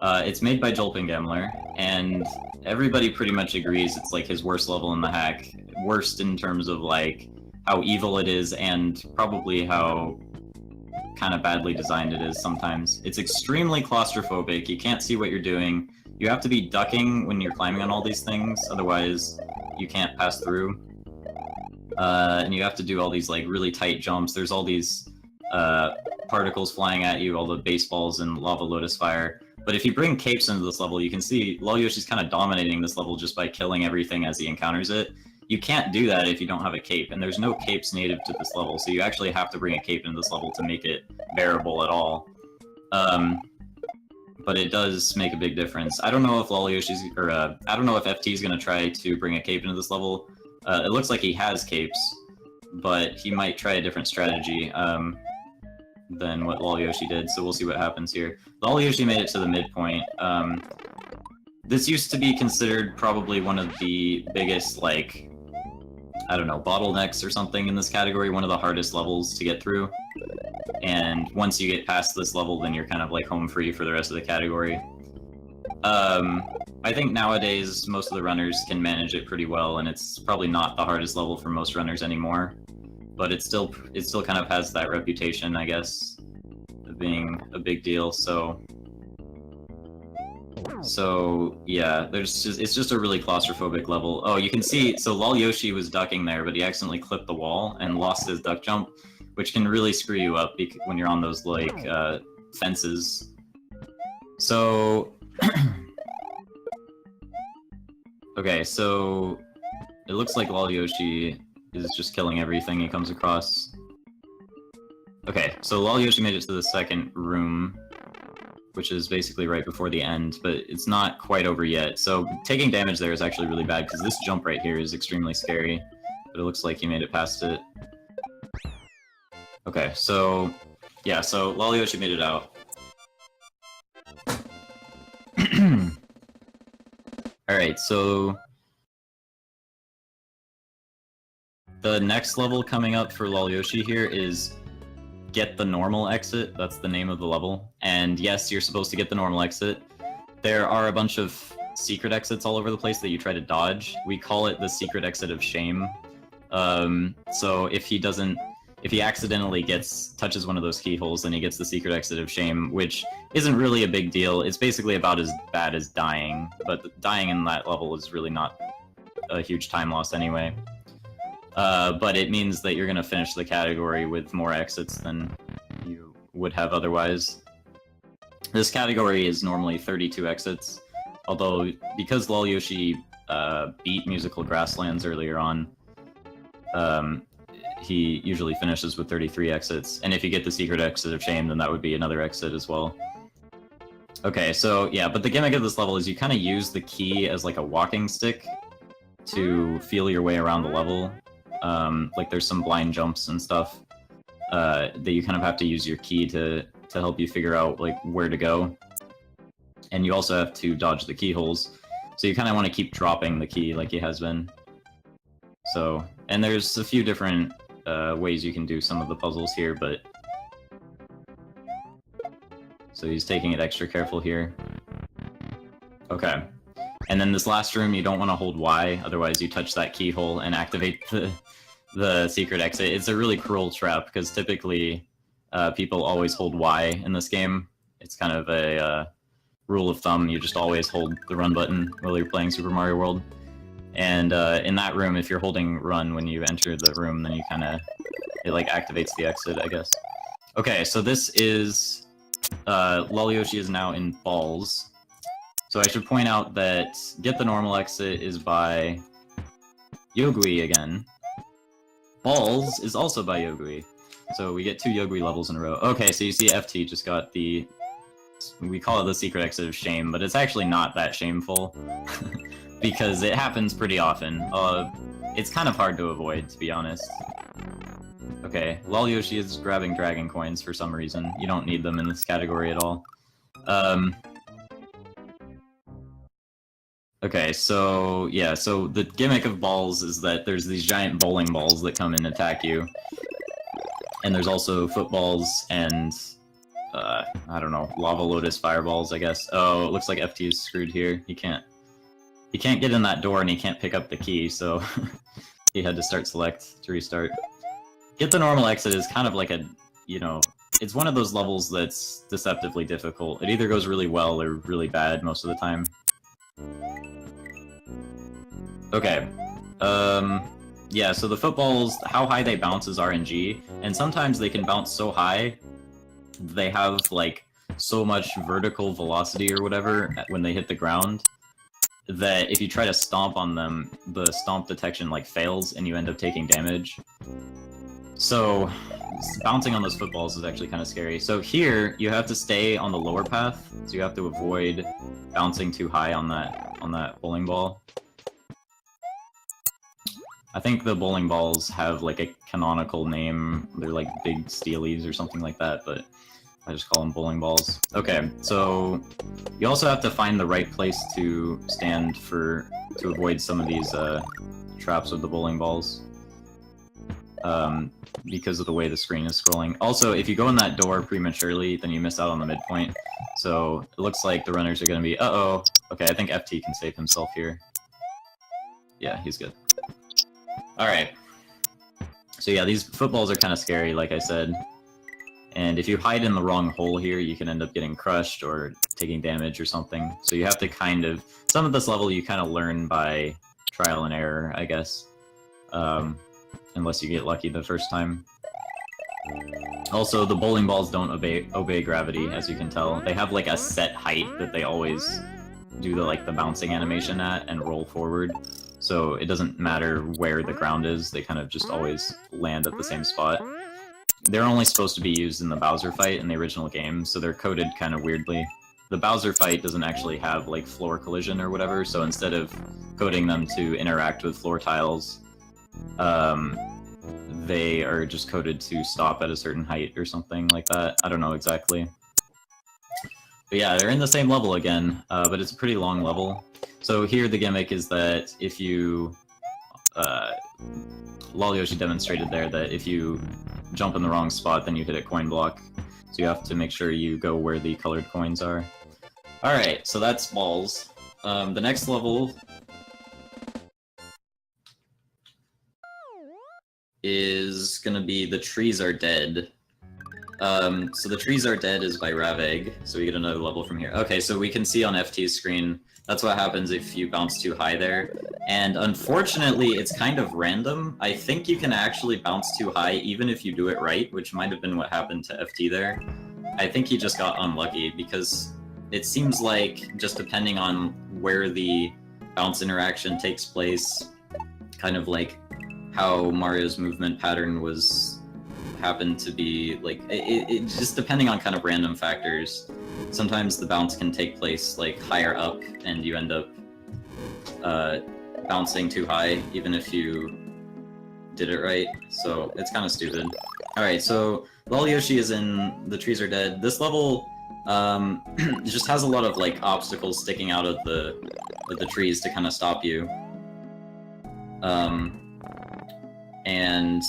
It's made by Jolpingambler, and everybody pretty much agrees it's like his worst level in the hack. Worst in terms of like how evil it is, and probably how kind of badly designed it is sometimes. It's extremely claustrophobic, you can't see what you're doing. You have to be ducking when you're climbing on all these things, otherwise you can't pass through. And you have to do all these like really tight jumps. There's all these particles flying at you, all the baseballs and lava lotus fire. But if you bring capes into this level, you can see lolyoshi's kind of dominating this level just by killing everything as he encounters it. You can't do that if you don't have a cape, and there's no capes native to this level, so you actually have to bring a cape into this level to make it bearable at all. But it does make a big difference. I don't know if lolyoshi's, or I don't know if FT's gonna try to bring a cape into this level. It looks like he has capes, but he might try a different strategy than what lolyoshi did, so we'll see what happens here. Lolyoshi made it to the midpoint. This used to be considered probably one of the biggest, like, I don't know, bottlenecks or something in this category, one of the hardest levels to get through. And once you get past this level, then you're kind of like home free for the rest of the category. I think nowadays most of the runners can manage it pretty well, and it's probably not the hardest level for most runners anymore. But it still kind of has that reputation, I guess, of being a big deal. So yeah, it's just a really claustrophobic level. Oh, you can see, so lolyoshi was ducking there, but he accidentally clipped the wall and lost his duck jump, which can really screw you up when you're on those like fences. So okay, so it looks like lolyoshi is just killing everything he comes across. Okay, so lolyoshi made it to the second room, which is basically right before the end, but it's not quite over yet. So taking damage there is actually really bad, because this jump right here is extremely scary, but it looks like he made it past it. Okay, so yeah, so lolyoshi made it out. Alright, so the next level coming up for lolyoshi here is get the normal exit. That's the name of the level. And yes, you're supposed to get the normal exit. There are a bunch of secret exits all over the place that you try to dodge. We call it the secret exit of shame. So if he accidentally touches one of those keyholes, then he gets the secret exit of shame, which isn't really a big deal. It's basically about as bad as dying, but dying in that level is really not a huge time loss anyway. But it means that you're going to finish the category with more exits than you would have otherwise. This category is normally 32 exits, although because lolyoshi beat Musical Grasslands earlier on, he usually finishes with 33 exits, and if you get the secret exit of shame, then that would be another exit as well. Okay, so yeah, but the gimmick of this level is you kind of use the key as like a walking stick to feel your way around the level. Like there's some blind jumps and stuff that you kind of have to use your key to help you figure out like where to go. And you also have to dodge the keyholes, so you kind of want to keep dropping the key like he has been. So, and there's a few different ways you can do some of the puzzles here, but... So he's taking it extra careful here. Okay. And then this last room, you don't want to hold Y, otherwise you touch that keyhole and activate the secret exit. It's a really cruel trap, because typically people always hold Y in this game. It's kind of a rule of thumb, you just always hold the run button while you're playing Super Mario World. And in that room, if you're holding run when you enter the room, then you kind of, it like activates the exit, I guess. Okay, so this is, lolyoshi is now in balls. So I should point out that get the normal exit is by Yogui again. Balls is also by Yogui. So we get 2 Yogui levels in a row. Okay, so you see FT just got the, we call it the secret exit of shame, but it's actually not that shameful. Because it happens pretty often. It's kind of hard to avoid, to be honest. Okay, lolyoshi is grabbing dragon coins for some reason. You don't need them in this category at all. Okay, so yeah, so the gimmick of balls is that there's these giant bowling balls that come and attack you. And there's also footballs and, I don't know, lava lotus fireballs, I guess. Oh, it looks like FT is screwed here. He can't get in that door and he can't pick up the key, so he had to start select to restart. Get the normal exit is kind of like a, you know, it's one of those levels that's deceptively difficult. It either goes really well or really bad most of the time. Okay. Yeah, so the footballs, how high they bounce is RNG, and sometimes they can bounce so high, they have, like, so much vertical velocity or whatever when they hit the ground, that if you try to stomp on them, the stomp detection, like, fails and you end up taking damage. So, bouncing on those footballs is actually kind of scary. So here, you have to stay on the lower path, so you have to avoid bouncing too high on that bowling ball. I think the bowling balls have, like, a canonical name. They're, like, big steelies or something like that, but I just call them bowling balls. Okay, so you also have to find the right place to stand to avoid some of these traps with the bowling balls. Because of the way the screen is scrolling. Also, if you go in that door prematurely, then you miss out on the midpoint. So it looks like the runners are going to be, uh-oh. Okay, I think FT can save himself here. Yeah, he's good. Alright. So yeah, these footballs are kind of scary, like I said. And if you hide in the wrong hole here, you can end up getting crushed or taking damage or something. So you have to kind of... Some of this level you kind of learn by trial and error, I guess. Unless you get lucky the first time. Also, the bowling balls don't obey gravity, as you can tell. They have like a set height that they always do the bouncing animation at and roll forward. So it doesn't matter where the ground is, they kind of just always land at the same spot. they're only supposed to be used in the Bowser fight in the original game, so they're coded kind of weirdly. The Bowser fight doesn't actually have, like, floor collision or whatever, so instead of coding them to interact with floor tiles, they are just coded to stop at a certain height or something like that. I don't know exactly. But yeah, they're in the same level again, but it's a pretty long level. So here the gimmick is that if you... lolyoshi demonstrated there that if you jump in the wrong spot, then you hit a coin block. So you have to make sure you go where the colored coins are. Alright, so that's balls. The next level is gonna be The Trees Are Dead. So The Trees Are Dead is by Raveg, so we get another level from here. Okay, so we can see on FT's screen, that's what happens if you bounce too high there. And unfortunately, it's kind of random. I think you can actually bounce too high even if you do it right, which might have been what happened to FT there. I think he just got unlucky, because it seems like, just depending on where the bounce interaction takes place, kind of like how Mario's movement pattern happened to be, like, it just depending on kind of random factors. Sometimes the bounce can take place, like, higher up, and you end up bouncing too high, even if you did it right, so it's kind of stupid. Alright, so lolyoshi is in The Trees Are Dead. This level just has a lot of, like, obstacles sticking out of the trees to kind of stop you. And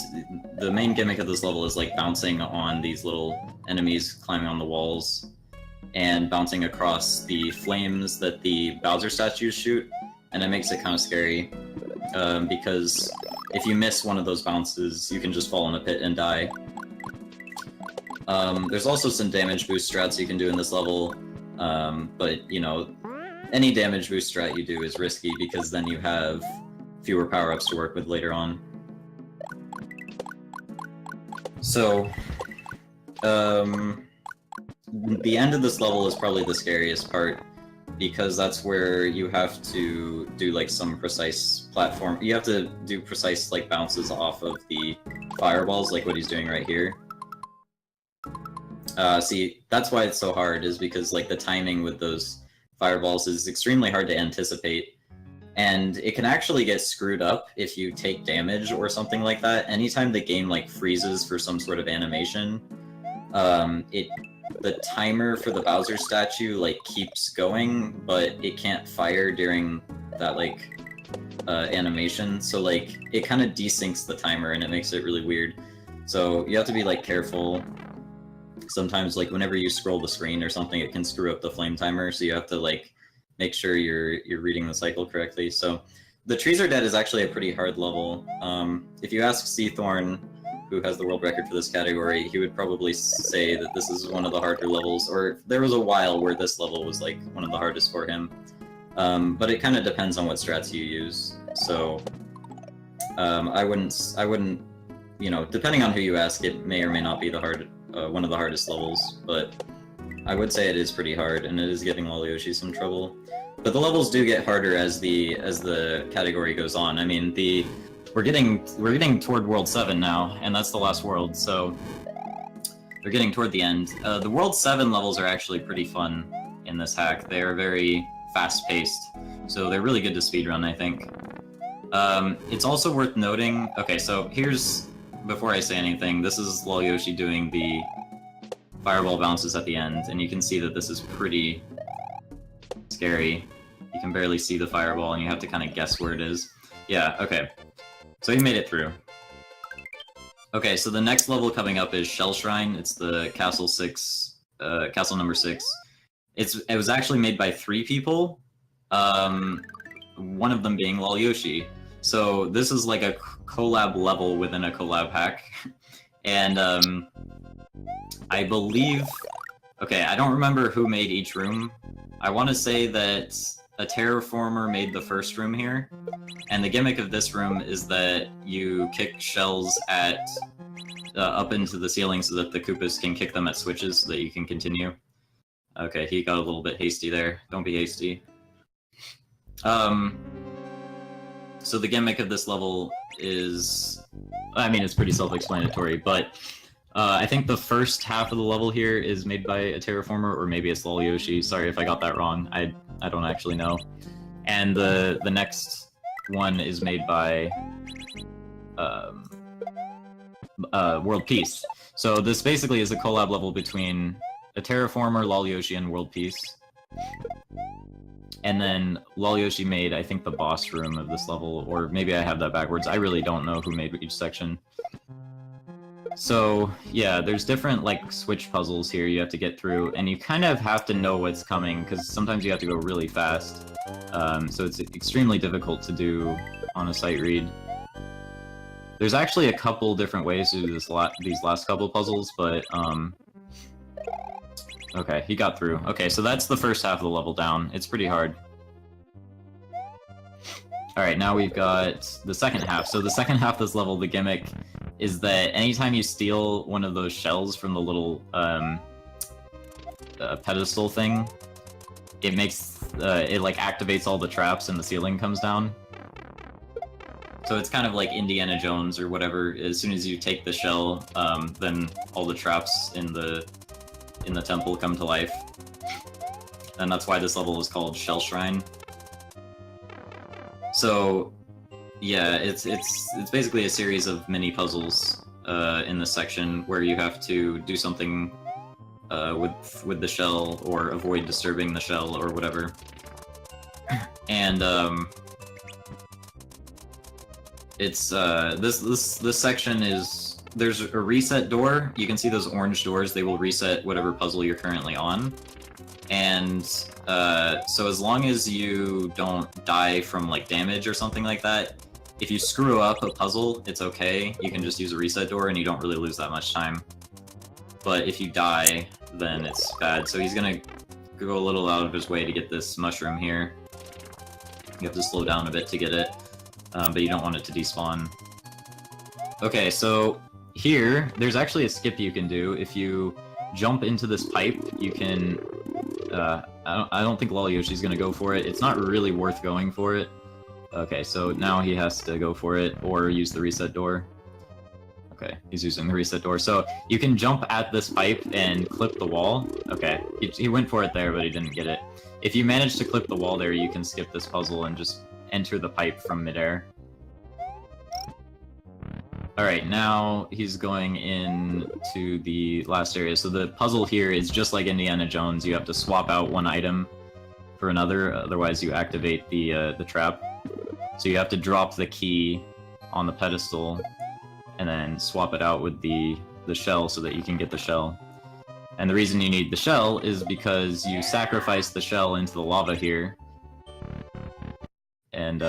the main gimmick of this level is, like, bouncing on these little enemies climbing on the walls, and bouncing across the flames that the Bowser statues shoot, and it makes it kind of scary, because if you miss one of those bounces, you can just fall in a pit and die. There's also some damage boost strats you can do in this level, but, you know, any damage boost strat you do is risky, because then you have fewer power-ups to work with later on. So, the end of this level is probably the scariest part, because that's where you have to do, like, some precise platform. You have to do precise, like, bounces off of the fireballs, like what he's doing right here. See, that's why it's so hard, is because, like, the timing with those fireballs is extremely hard to anticipate. And it can actually get screwed up if you take damage or something like that. Anytime the game, like, freezes for some sort of animation, the timer for the Bowser statue, like, keeps going, but it can't fire during that, like, animation. So, like, it kind of desyncs the timer, and it makes it really weird. So you have to be, like, careful. Sometimes, like, whenever you scroll the screen or something, it can screw up the flame timer, so you have to, like, make sure you're reading the cycle correctly. So The Trees Are Dead is actually a pretty hard level. If you ask Seathorn, who has the world record for this category, he would probably say that this is one of the harder levels, or there was a while where this level was, like, one of the hardest for him. But it kind of depends on what strats you use. So I wouldn't, you know, depending on who you ask, it may or may not be one of the hardest levels, but I would say it is pretty hard, and it is giving lolyoshi some trouble. But the levels do get harder as the category goes on. I mean, we're getting toward World 7 now, and that's the last world, so they're getting toward the end. The World 7 levels are actually pretty fun in this hack. They are very fast-paced, so they're really good to speedrun, I think. It's also worth noting... Okay, so here's... Before I say anything, this is lolyoshi doing the fireball bounces at the end, and you can see that this is pretty scary. You can barely see the fireball, and you have to kind of guess where it is. Yeah, okay. So he made it through. Okay, so the next level coming up is Shell Shrine. It's the castle number 6. It was actually made by 3 people, one of them being lolyoshi. So this is like a collab level within a collab hack. And I believe... Okay, I don't remember who made each room. I want to say that a terraformer made the first room here. And the gimmick of this room is that you kick shells at up into the ceiling so that the Koopas can kick them at switches so that you can continue. Okay, he got a little bit hasty there. Don't be hasty. So the gimmick of this level is... I mean, it's pretty self-explanatory, but I think the first half of the level here is made by a terraformer, or maybe it's lolyoshi. Sorry if I got that wrong. I don't actually know. And the next one is made by World Peace. So this basically is a collab level between a terraformer, lolyoshi, and World Peace. And then lolyoshi made, I think, the boss room of this level, or maybe I have that backwards. I really don't know who made each section. So, yeah, there's different, like, switch puzzles here you have to get through, and you kind of have to know what's coming, because sometimes you have to go really fast. So it's extremely difficult to do on a sight read. There's actually a couple different ways to do these last couple puzzles, but, okay, he got through. Okay, so that's the first half of the level down. It's pretty hard. Alright, now we've got the second half. So the second half of this level, the gimmick is that anytime you steal one of those shells from the little pedestal thing, it makes it like activates all the traps and the ceiling comes down. So it's kind of like Indiana Jones or whatever. As soon as you take the shell, then all the traps in the temple come to life, and that's why this level is called Shell Shrine. So yeah, it's basically a series of mini puzzles in this section where you have to do something with the shell or avoid disturbing the shell or whatever. And it's this section is, there's a reset door. You can see those orange doors. They will reset whatever puzzle you're currently on. And so as long as you don't die from like damage or something like that, if you screw up a puzzle, it's okay. You can just use a reset door and you don't really lose that much time. But if you die, then it's bad. So he's gonna go a little out of his way to get this mushroom here. You have to slow down a bit to get it, but you don't want it to despawn. Okay, so here, there's actually a skip you can do. If you jump into this pipe, you can... I don't think Lolyoshi's gonna go for it. It's not really worth going for it. Okay, so now he has to go for it, or use the reset door. Okay, he's using the reset door. So you can jump at this pipe and clip the wall. Okay, he went for it there, but he didn't get it. If you manage to clip the wall there, you can skip this puzzle and just enter the pipe from midair. Alright, now he's going into the last area. So the puzzle here is just like Indiana Jones. You have to swap out one item for another, otherwise you activate the trap. So you have to drop the key on the pedestal and then swap it out with the shell so that you can get the shell. And the reason you need the shell is because you sacrifice the shell into the lava here, and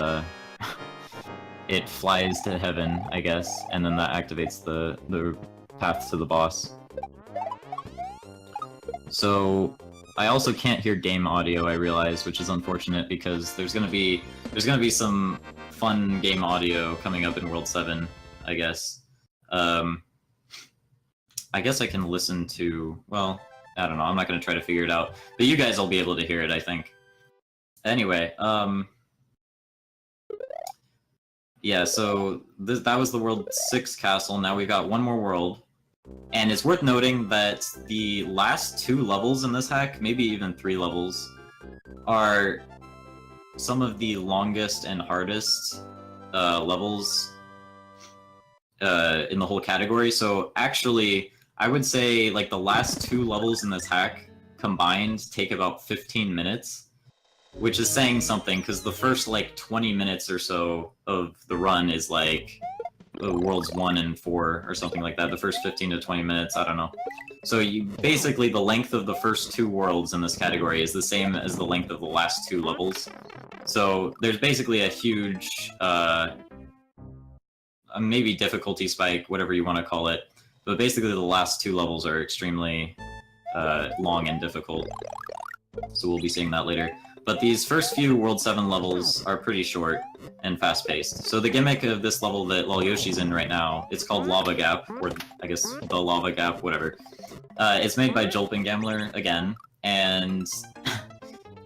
it flies to heaven, I guess, and then that activates the path to the boss. So I also can't hear game audio, I realize, which is unfortunate because there's gonna be some fun game audio coming up in World 7, I guess. I guess I can listen to, well, I don't know, I'm not gonna try to figure it out, but you guys will be able to hear it, I think. Anyway, yeah, so that was the World 6 castle. Now we've got one more world. And it's worth noting that the last 2 levels in this hack, maybe even 3 levels, are some of the longest and hardest levels in the whole category. So actually, I would say like the last 2 levels in this hack combined take about 15 minutes. Which is saying something, because the first, like, 20 minutes or so of the run is, like, Worlds 1 and 4, or something like that. The first 15 to 20 minutes, I don't know. So basically, the length of the first 2 worlds in this category is the same as the length of the last 2 levels. So there's basically a huge, maybe difficulty spike, whatever you want to call it. But basically, the last 2 levels are extremely long and difficult. So we'll be seeing that later. But these first few World 7 levels are pretty short and fast-paced. So the gimmick of this level that Lolyoshi's in right now, it's called Lava Gap, or I guess the Lava Gap, whatever. It's made by Jolpin Gambler, again, and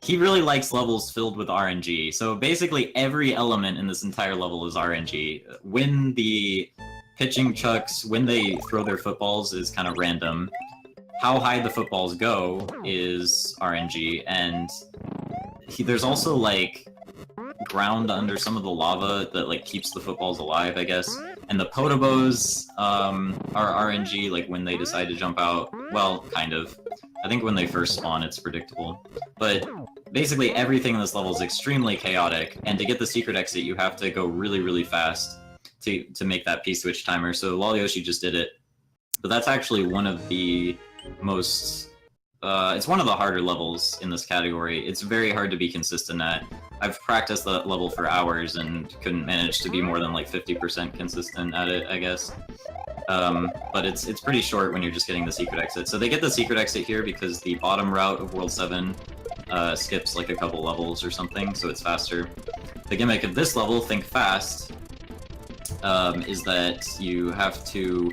he really likes levels filled with RNG. So basically every element in this entire level is RNG. When the pitching chucks, when they throw their footballs, is kind of random. How high the footballs go is RNG, and there's also, like, ground under some of the lava that, like, keeps the footballs alive, I guess. And the potobos are RNG, like, when they decide to jump out. Well, kind of. I think when they first spawn, it's predictable. But basically everything in this level is extremely chaotic, and to get the secret exit, you have to go really, really fast to make that P-switch timer. So lolyoshi just did it. But that's actually one of the most... it's one of the harder levels in this category. It's very hard to be consistent at. I've practiced that level for hours and couldn't manage to be more than like 50% consistent at it, I guess. But it's pretty short when you're just getting the secret exit. So they get the secret exit here because the bottom route of World 7 skips like a couple levels or something, so it's faster. The gimmick of this level, Think Fast, is that you have to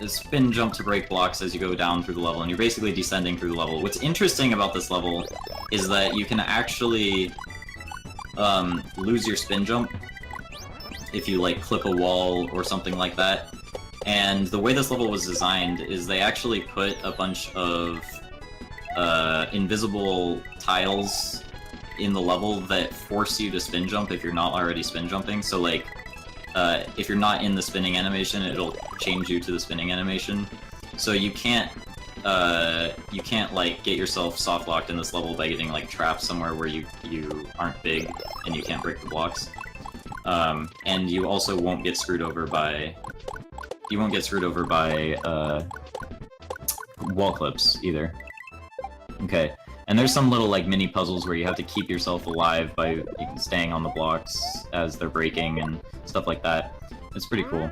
spin jump to break blocks as you go down through the level, and you're basically descending through the level. What's interesting about this level is that you can actually lose your spin jump if you like clip a wall or something like that. And the way this level was designed is they actually put a bunch of invisible tiles in the level that force you to spin jump if you're not already spin jumping. So like, if you're not in the spinning animation, it'll change you to the spinning animation. So you can't like get yourself soft locked in this level by getting like trapped somewhere where you aren't big and you can't break the blocks. And you also won't get screwed over by wall clips either. Okay. And there's some little like mini puzzles where you have to keep yourself alive by staying on the blocks as they're breaking and stuff like that. It's pretty cool.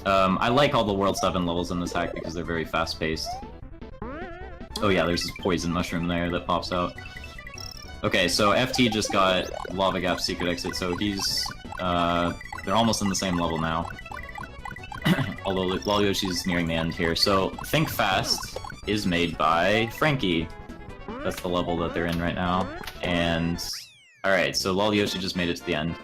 I like all the World 7 levels in this hack because they're very fast-paced. Oh yeah, there's this poison mushroom there that pops out. Okay, so FT just got Lava Gap's secret exit, so he's... they're almost in the same level now. Although Lolyoshi's nearing the end here. So, Think Fast is made by Frankie. That's the level that they're in right now. And... alright, so Lolyoshi just made it to the end.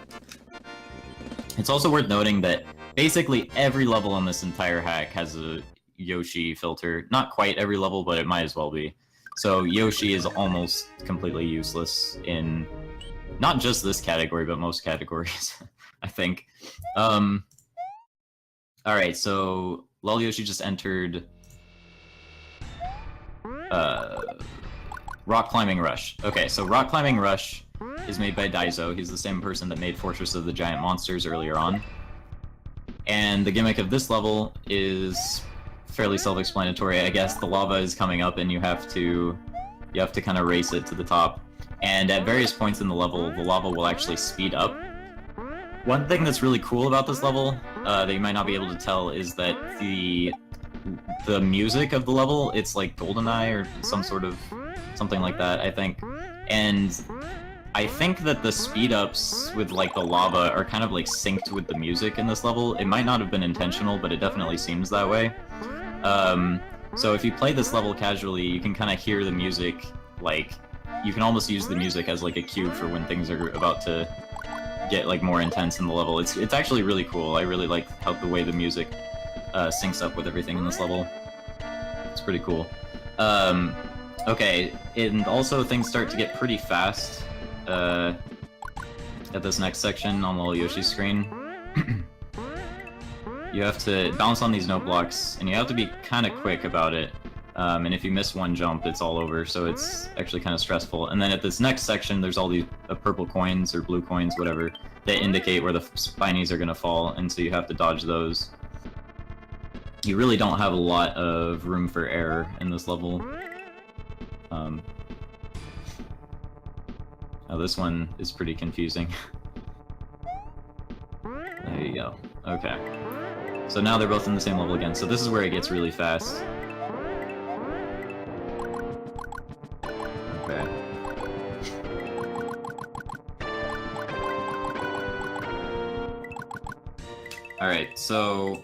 It's also worth noting that basically every level in this entire hack has a Yoshi filter. Not quite every level, but it might as well be. So Yoshi is almost completely useless in not just this category, but most categories, I think. Alright, so Lolyoshi just entered Rock Climbing Rush. Okay, so Rock Climbing Rush is made by Daizo. He's the same person that made Fortress of the Giant Monsters earlier on. And the gimmick of this level is fairly self-explanatory, I guess. The lava is coming up and you have to kind of race it to the top. And at various points in the level, the lava will actually speed up. One thing that's really cool about this level, that you might not be able to tell, is that the music of the level, it's like GoldenEye or something like that, I think. And I think that the speed-ups with, like, the lava are kind of, like, synced with the music in this level. It might not have been intentional, but it definitely seems that way. So if you play this level casually, you can kind of hear the music, like, you can almost use the music as, like, a cue for when things are about to get, like, more intense in the level. It's actually really cool. I really like how the way the music syncs up with everything in this level. It's pretty cool. Okay, and also things start to get pretty fast. At this next section on Lolyoshi's screen. You have to bounce on these note blocks, and you have to be kind of quick about it. And if you miss one jump, it's all over, so it's actually kind of stressful. And then at this next section, there's all these purple coins, or blue coins, whatever, that indicate where the spinies are going to fall, and so you have to dodge those. You really don't have a lot of room for error in this level. Oh, this one is pretty confusing. There you go. Okay. So now they're both in the same level again. So this is where it gets really fast. Okay. Alright, so...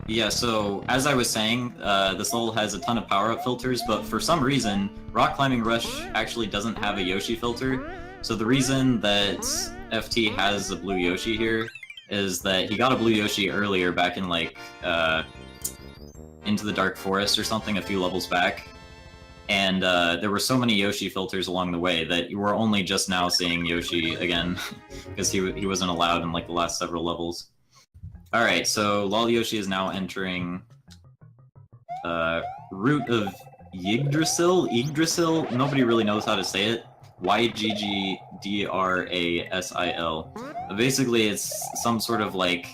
yeah, so as I was saying, this level has a ton of power-up filters, but for some reason, Rock Climbing Rush actually doesn't have a Yoshi filter. So the reason that FT has a blue Yoshi here is that he got a blue Yoshi earlier back in, like, Into the Dark Forest or something a few levels back. And there were so many Yoshi filters along the way that you were only just now seeing Yoshi again, because he wasn't allowed in, like, the last several levels. Alright, so lolyoshi is now entering Root of Yggdrasil? Nobody really knows how to say it. Yggdrasil. Basically, it's some sort of, like,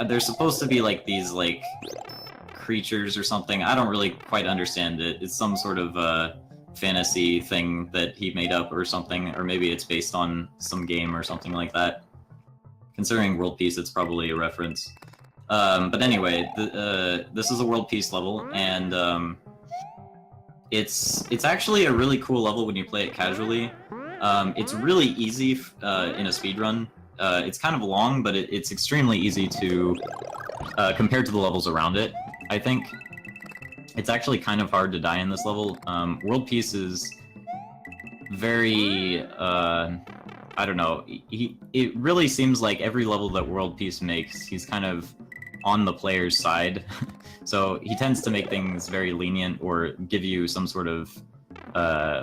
there's supposed to be, like, these, like, creatures or something. I don't really quite understand it. It's some sort of, fantasy thing that he made up or something, or maybe it's based on some game or something like that. Considering World Peace, it's probably a reference. But anyway, this is a World Peace level, and it's actually a really cool level when you play it casually. It's really easy in a speedrun. It's kind of long, but it's extremely easy to compared to the levels around it, I think. It's actually kind of hard to die in this level. World Peace is very... I don't know, it really seems like every level that World Peace makes, he's kind of on the player's side. So he tends to make things very lenient or give you some sort of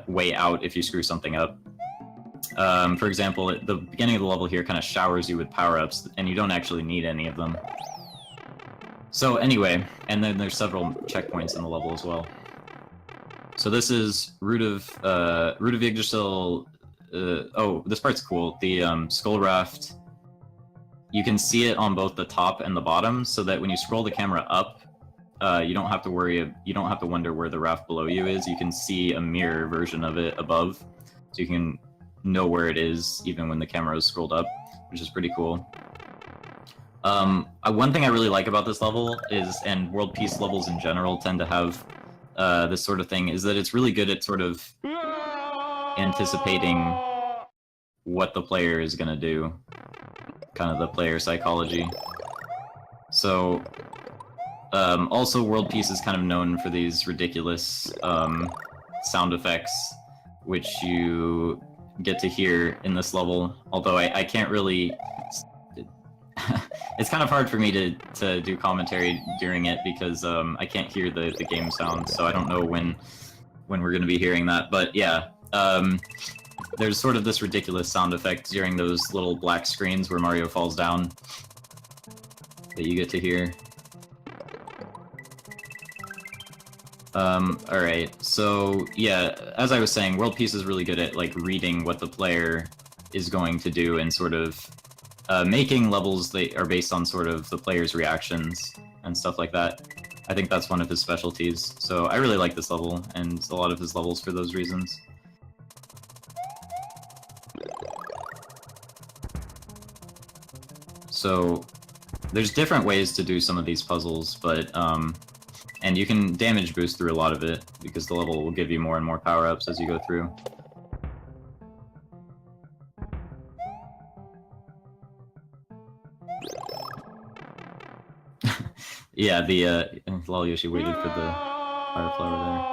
way out if you screw something up. For example, at the beginning of the level here kind of showers you with power-ups, and you don't actually need any of them. So anyway, and then there's several checkpoints in the level as well. So this is Root of Yggdrasil. Oh, this part's cool. The Skull Raft, you can see it on both the top and the bottom, so that when you scroll the camera up, you don't have to wonder where the raft below you is. You can see a mirror version of it above, so you can know where it is even when the camera is scrolled up, which is pretty cool. One thing I really like about this level is, and World Peace levels in general tend to have this sort of thing, is that it's really good at sort of anticipating what the player is going to do, kind of the player psychology. So, also World Peace is kind of known for these ridiculous sound effects, which you get to hear in this level, although I can't really... It's kind of hard for me to do commentary during it, because I can't hear the game sound, so I don't know when we're going to be hearing that, but yeah. There's sort of this ridiculous sound effect during those little black screens where Mario falls down that you get to hear. Alright, so yeah, as I was saying, World Peace is really good at, like, reading what the player is going to do and sort of making levels that are based on sort of the player's reactions and stuff like that. I think that's one of his specialties, so I really like this level and a lot of his levels for those reasons. So, there's different ways to do some of these puzzles, but, and you can damage boost through a lot of it, because the level will give you more and more power-ups as you go through. Yeah, the, lolyoshi waited for the fireflower there.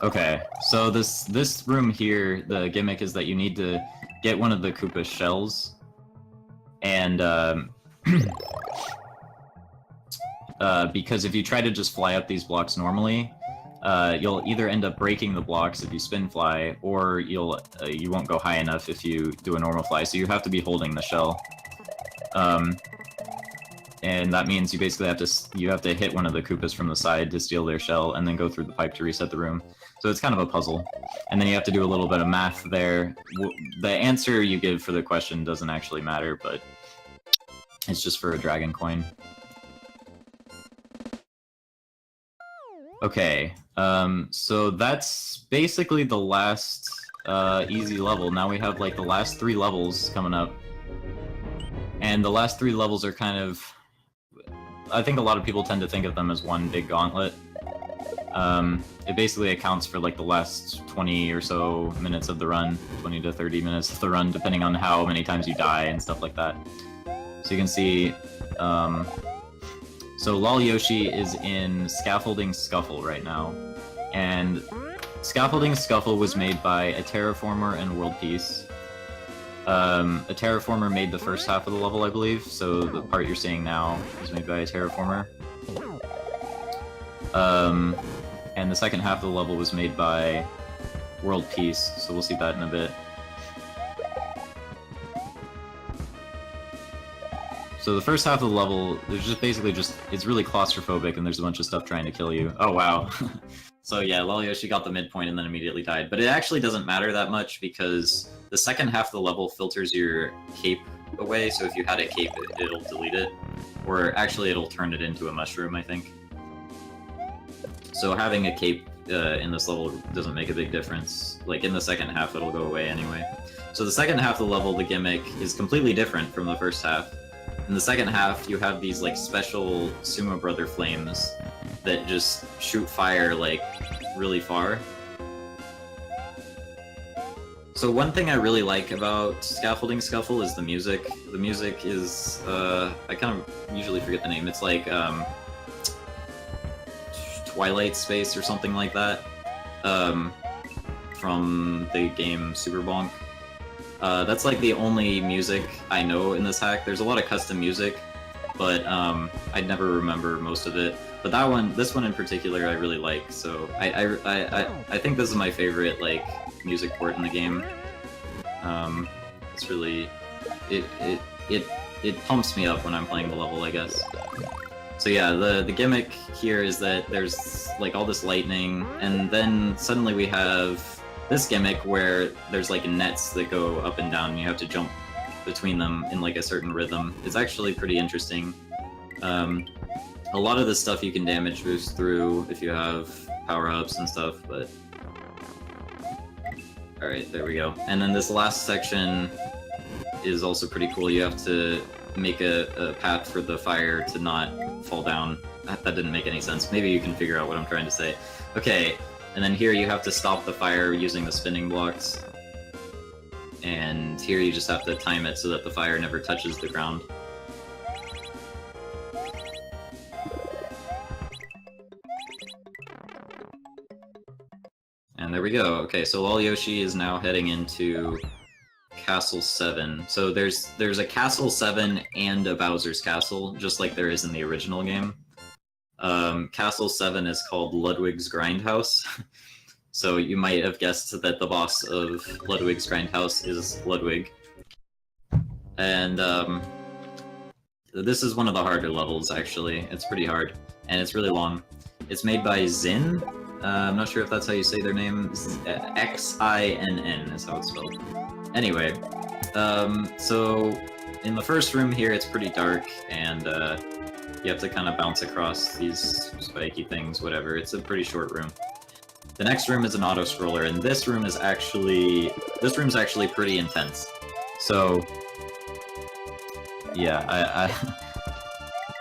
Okay, so this room here, the gimmick is that you need to get one of the Koopa's shells, and because if you try to just fly up these blocks normally, you'll either end up breaking the blocks if you spin fly, or you won't go high enough if you do a normal fly, so you have to be holding the shell. And that means you basically have to hit one of the Koopas from the side to steal their shell, and then go through the pipe to reset the room. So it's kind of a puzzle. And then you have to do a little bit of math there. The answer you give for the question doesn't actually matter, but it's just for a dragon coin. Okay, so that's basically the last easy level. Now we have, like, the last 3 levels coming up. And the last 3 levels are kind of... I think a lot of people tend to think of them as one big gauntlet. It basically accounts for, like, the last 20 or so minutes of the run, 20 to 30 minutes of the run, depending on how many times you die and stuff like that. So you can see, So lolyoshi is in Scaffolding Scuffle right now, and Scaffolding Scuffle was made by a terraformer and world peace. A terraformer made the first half of the level, I believe, so the part you're seeing now is made by a terraformer. And the second half of the level was made by world peace, so we'll see that in a bit. So the first half of the level, there's just basically it's really claustrophobic and there's a bunch of stuff trying to kill you. Oh wow. So yeah, lolyoshi got the midpoint and then immediately died. But it actually doesn't matter that much because the second half of the level filters your cape away, so if you had a cape, it'll delete it. Or actually it'll turn it into a mushroom, I think. So having a cape in this level doesn't make a big difference. Like in the second half, it'll go away anyway. So the second half of the level, the gimmick, is completely different from the first half. In the second half, you have these like special Sumo Brother flames that just shoot fire like really far. So one thing I really like about Scaffolding Scuffle is the music. The music is, I kind of usually forget the name. It's like, Twilight Space or something like that, from the game Super Bonk. That's like the only music I know in this hack. There's a lot of custom music, but I'd never remember most of it. But this one in particular, I really like. So I think this is my favorite like music port in the game. It's really it pumps me up when I'm playing the level, I guess. So yeah, the gimmick here is that there's like all this lightning, and then suddenly we have this gimmick where there's like nets that go up and down and you have to jump between them in like a certain rhythm. It's actually pretty interesting. A lot of this stuff you can damage boost through if you have power-ups and stuff, but... Alright, there we go. And then this last section is also pretty cool. You have to make a path for the fire to not fall down. That didn't make any sense. Maybe you can figure out what I'm trying to say. Okay, and then here you have to stop the fire using the spinning blocks. And here you just have to time it so that the fire never touches the ground. And there we go. Okay, so lolyoshi is now heading into Castle 7. So there's a Castle 7 and a Bowser's Castle, just like there is in the original game. Castle 7 is called Ludwig's Grindhouse. So you might have guessed that the boss of Ludwig's Grindhouse is Ludwig. And this is one of the harder levels, actually. It's pretty hard, and it's really long. It's made by Zinn. I'm not sure if that's how you say their name. Xinn is how it's spelled. Anyway, so in the first room here, it's pretty dark, and you have to kind of bounce across these spiky things, whatever. It's a pretty short room. The next room is an auto-scroller, and this room's actually pretty intense. So, yeah,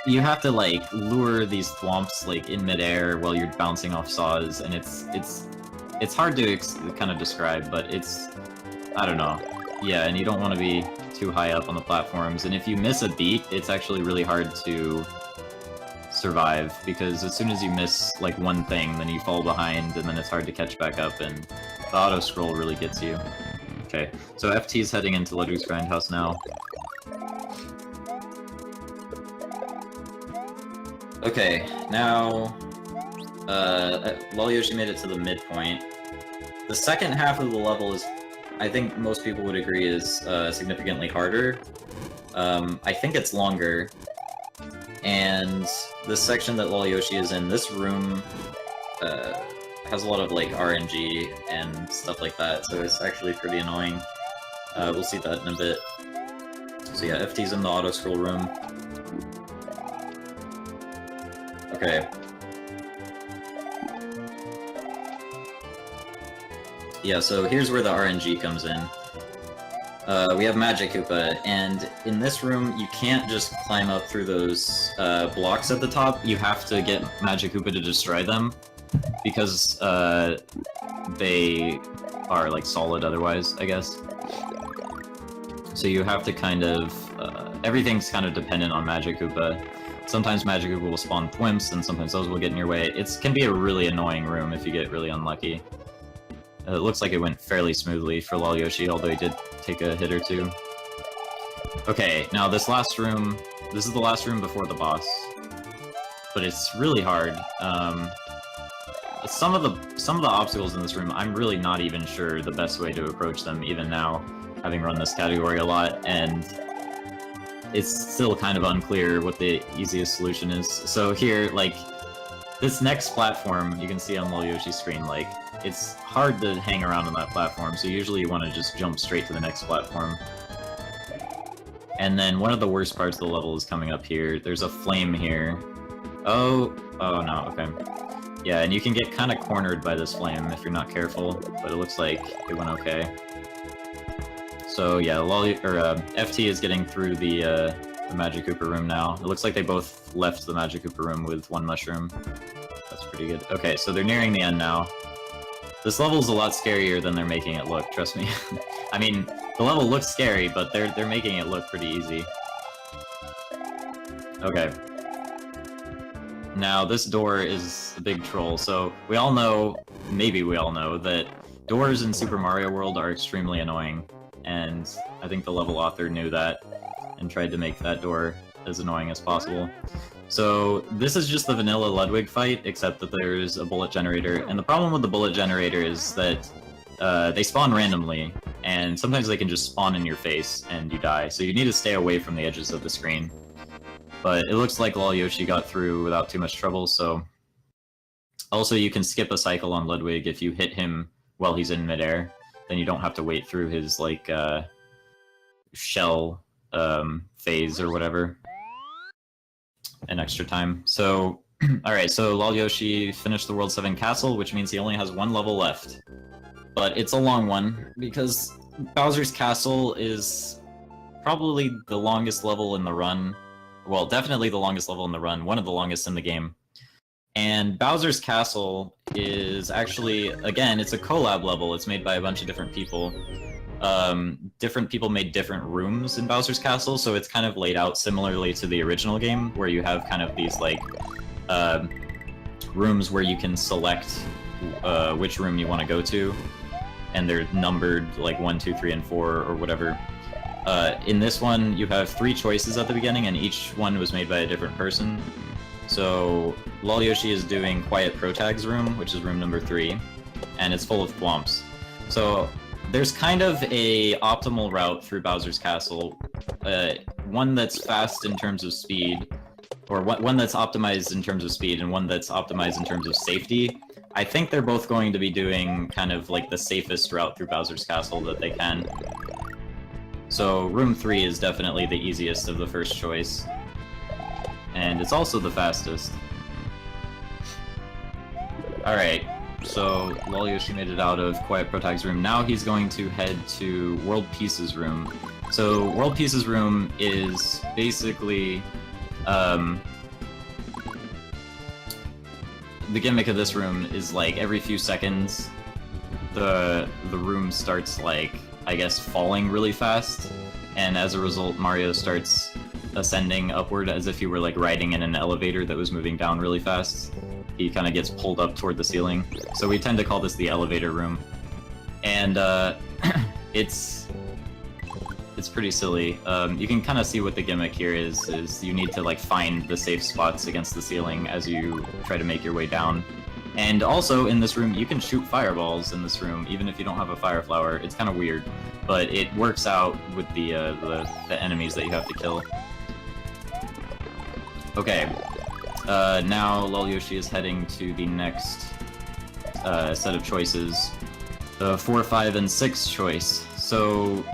you have to like lure these thwomps like in midair while you're bouncing off saws, and it's hard to kind of describe, but I don't know. Yeah, and you don't want to be too high up on the platforms, and if you miss a beat, it's actually really hard to survive, because as soon as you miss like one thing, then you fall behind, and then it's hard to catch back up, and the auto-scroll really gets you. Okay, so FT's heading into Ludwig's Grindhouse now. Okay, now, lolyoshi made it to the midpoint. The second half of the level is, I think most people would agree, is significantly harder. I think it's longer, and the section that lolyoshi is in, this room, has a lot of like RNG and stuff like that, so it's actually pretty annoying. We'll see that in a bit. So yeah, FT's in the auto-scroll room. Okay. Yeah, so here's where the RNG comes in. We have Magic Koopa, and in this room, you can't just climb up through those blocks at the top. You have to get Magic Koopa to destroy them, because they are like solid otherwise, I guess. So you have to kind of... everything's kind of dependent on Magic Koopa. sometimes Magic will spawn Thwimps, and sometimes those will get in your way. It can be a really annoying room if you get really unlucky. It looks like it went fairly smoothly for lolyoshi, although he did take a hit or two. Okay, now this last room, this is the last room before the boss, but it's really hard. Some of the obstacles in this room, I'm really not even sure the best way to approach them, even now, having run this category a lot, and it's still kind of unclear what the easiest solution is. So here, like, this next platform, you can see on lolyoshi's screen, like, it's hard to hang around on that platform, so usually you want to just jump straight to the next platform. And then one of the worst parts of the level is coming up here. There's a flame here. Oh no, okay. Yeah, and you can get kind of cornered by this flame if you're not careful, but it looks like it went okay. So yeah, FT is getting through the Magic Koopa room now. It looks like they both left the Magic Koopa room with one mushroom. That's pretty good. Okay, so they're nearing the end now. This level's a lot scarier than they're making it look, trust me. I mean, the level looks scary, but they're making it look pretty easy. Okay. Now, this door is a big troll, so we all know, maybe we all know, that doors in Super Mario World are extremely annoying, and I think the level author knew that and tried to make that door as annoying as possible. So this is just the vanilla Ludwig fight, except that there's a bullet generator, and the problem with the bullet generator is that they spawn randomly, and sometimes they can just spawn in your face and you die, so you need to stay away from the edges of the screen. But it looks like lolyoshi got through without too much trouble, so... Also, you can skip a cycle on Ludwig if you hit him while he's in midair. Then you don't have to wait through his, like, shell phase or whatever. An extra time. So, alright, so lolyoshi finished the World 7 castle, which means he only has one level left. But it's a long one, because Bowser's Castle is probably the longest level in the run. Well, definitely the longest level in the run, one of the longest in the game. And Bowser's Castle is actually, again, it's a collab level. It's made by a bunch of different people. Different people made different rooms in Bowser's Castle, so it's kind of laid out similarly to the original game, where you have kind of these, like, rooms where you can select which room you want to go to, and they're numbered, like, 1, 2, 3, and 4, or whatever. In this one, you have 3 choices at the beginning, and each one was made by a different person. So, lolyoshi is doing Quiet Protag's room, which is room number 3, and it's full of thwomps. So, there's kind of a optimal route through Bowser's Castle, one that's fast in terms of speed, or one that's optimized in terms of speed, and one that's optimized in terms of safety. I think they're both going to be doing kind of like the safest route through Bowser's Castle that they can. So room 3 is definitely the easiest of the first choice, and it's also the fastest. Alright, so lolyoshi made it out of Quiet Protag's room. Now he's going to head to World Peace's room. So World Peace's room is basically the gimmick of this room is, like, every few seconds the room starts, like, I guess, falling really fast, and as a result Mario starts ascending upward as if he were, like, riding in an elevator that was moving down really fast. He kind of gets pulled up toward the ceiling. So we tend to call this the elevator room. And it's pretty silly. You can kind of see what the gimmick here is you need to, like, find the safe spots against the ceiling as you try to make your way down. And also, in this room, you can shoot fireballs in this room, even if you don't have a fire flower. It's kind of weird, but it works out with the enemies that you have to kill. Okay, now lolyoshi is heading to the next set of choices. The 4, 5, and 6 choice. So,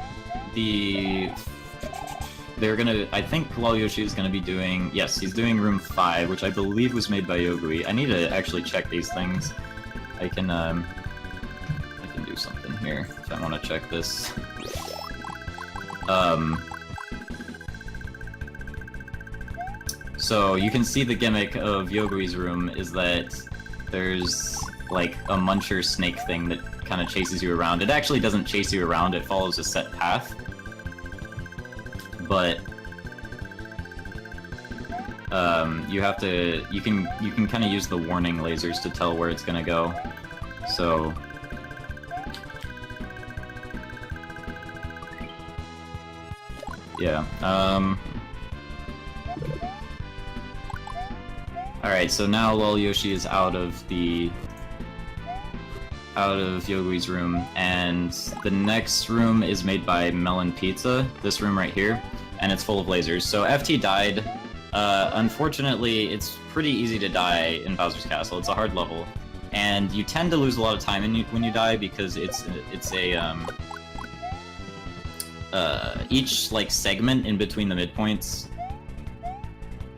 I think lolyoshi is gonna be doing, yes, he's doing room 5, which I believe was made by Yogui. I need to actually check these things. I can do something here if I want to check this. So you can see the gimmick of Yogui's room is that there's, like, a muncher snake thing that kind of chases you around. It actually doesn't chase you around, it follows a set path. But You have to, you can kind of use the warning lasers to tell where it's gonna go. So, yeah. Alright, so now lolyoshi is out of Yogui's room, and the next room is made by Melon Pizza, this room right here, and it's full of lasers. So FT died. Unfortunately, it's pretty easy to die in Bowser's Castle. It's a hard level, and you tend to lose a lot of time when you die because it's each like segment in between the midpoints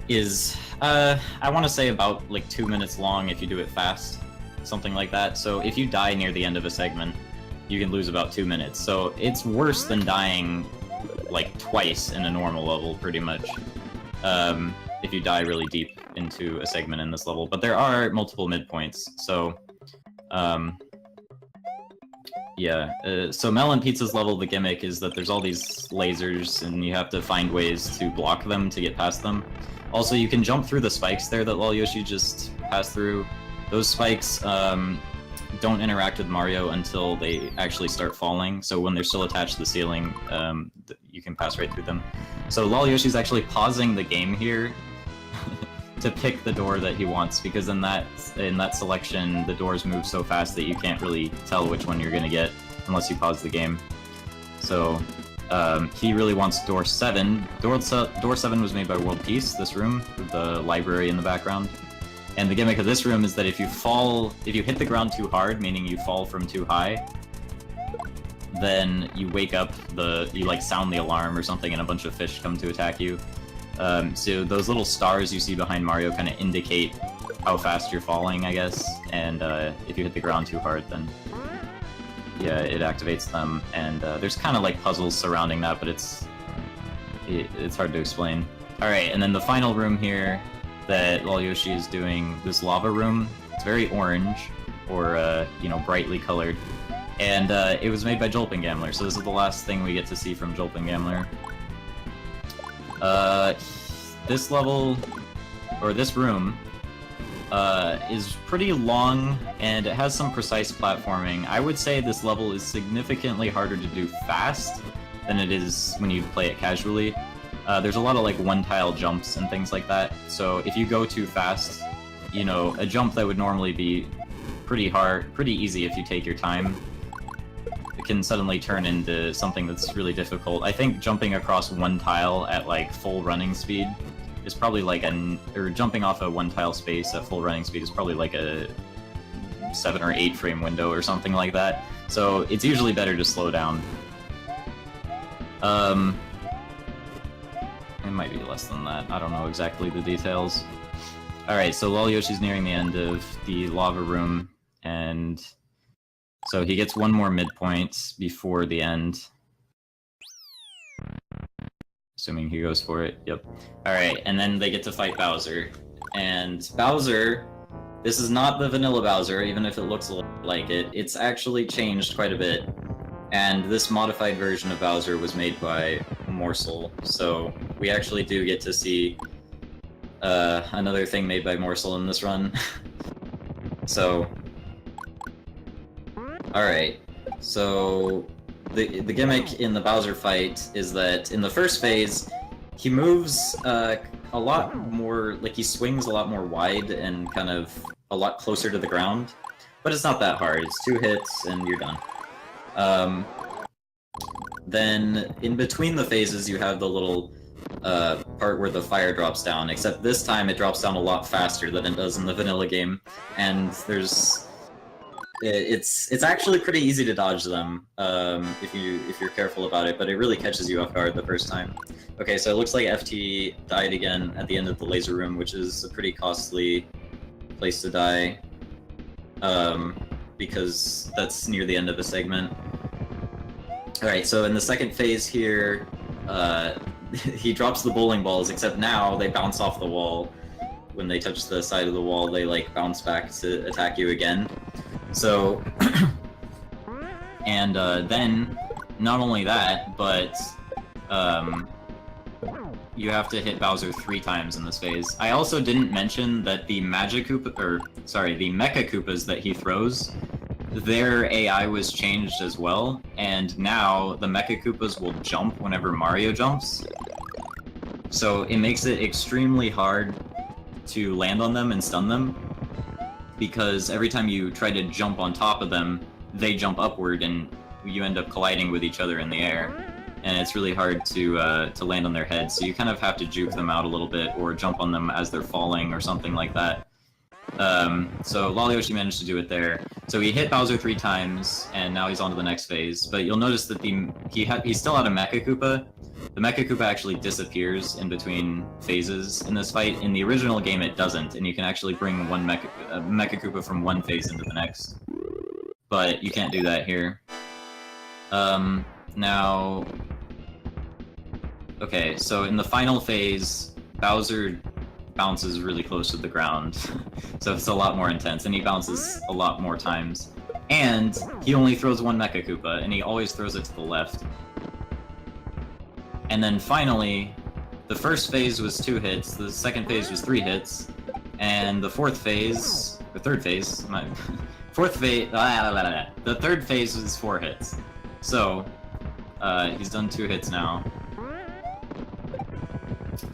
is I want to say about like 2 minutes long if you do it fast, something like that. So if you die near the end of a segment, you can lose about 2 minutes. So it's worse than dying like twice in a normal level, pretty much. If you die really deep into a segment in this level, but there are multiple midpoints, so yeah. So Melon Pizza's level, the gimmick is that there's all these lasers, and you have to find ways to block them to get past them. Also, you can jump through the spikes there that lolyoshi just passed through. Those spikes don't interact with Mario until they actually start falling, so when they're still attached to the ceiling, you can pass right through them. So lolyoshi's actually pausing the game here to pick the door that he wants, because in that selection, the doors move so fast that you can't really tell which one you're gonna get unless you pause the game. So he really wants door 7. Door 7 was made by World Peace, this room, with the library in the background. And the gimmick of this room is that if you hit the ground too hard, meaning you fall from too high, then you wake up, you like sound the alarm or something, and a bunch of fish come to attack you. So those little stars you see behind Mario kind of indicate how fast you're falling, I guess. And if you hit the ground too hard, then yeah, it activates them. And there's kind of like puzzles surrounding that, but it's hard to explain. All right, and then the final room here that lolyoshi is doing, this lava room. It's very orange, or you know, brightly colored. And it was made by Jolpin Gambler, so this is the last thing we get to see from Jolpin Gambler. This level, or this room, is pretty long, and it has some precise platforming. I would say this level is significantly harder to do fast than it is when you play it casually. There's a lot of like one-tile jumps and things like that, so if you go too fast, you know, a jump that would normally be pretty easy if you take your time, it can suddenly turn into something that's really difficult. I think jumping across one tile at like full running speed is probably like or jumping off a one-tile space at full running speed is probably like a 7 or 8 frame window or something like that. So it's usually better to slow down. It might be less than that. I don't know exactly the details. Alright, so lolyoshi's nearing the end of the lava room, and so he gets one more midpoint before the end. Assuming he goes for it, yep. Alright, and then they get to fight Bowser. And Bowser, this is not the vanilla Bowser, even if it looks like it. It's actually changed quite a bit. And this modified version of Bowser was made by Morsel, so we actually do get to see another thing made by Morsel in this run. So, alright, so the gimmick in the Bowser fight is that in the first phase, he moves a lot more, like he swings a lot more wide and kind of a lot closer to the ground, but it's not that hard. It's 2 hits and you're done. Then, in between the phases, you have the little part where the fire drops down, except this time it drops down a lot faster than it does in the vanilla game, and it's actually pretty easy to dodge them if you're careful about it, but it really catches you off guard the first time. Okay, so it looks like FT died again at the end of the laser room, which is a pretty costly place to die, because that's near the end of the segment. Alright, so in the second phase here, he drops the bowling balls, except now they bounce off the wall. When they touch the side of the wall, they like bounce back to attack you again. So, and then, not only that, but you have to hit Bowser 3 times in this phase. I also didn't mention that the Magic Koopa, the Mecha Koopas that he throws, their AI was changed as well, and now the Mecha Koopas will jump whenever Mario jumps. So it makes it extremely hard to land on them and stun them, because every time you try to jump on top of them, they jump upward and you end up colliding with each other in the air. And it's really hard to land on their heads, so you kind of have to juke them out a little bit, or jump on them as they're falling, or something like that. So lolyoshi managed to do it there. So he hit Bowser 3 times, and now he's on to the next phase. But you'll notice that he's still out of Mecha Koopa. The Mecha Koopa actually disappears in between phases in this fight. In the original game, it doesn't, and you can actually bring one Mecha Koopa from one phase into the next. But you can't do that here. Now... Okay, so in the final phase, Bowser bounces really close to the ground, so it's a lot more intense, and he bounces a lot more times. And he only throws one Mecha Koopa, and he always throws it to the left. And then finally, the first phase was 2 hits, the second phase was 3 hits, and the third phase was 4 hits. So, he's done 2 hits now.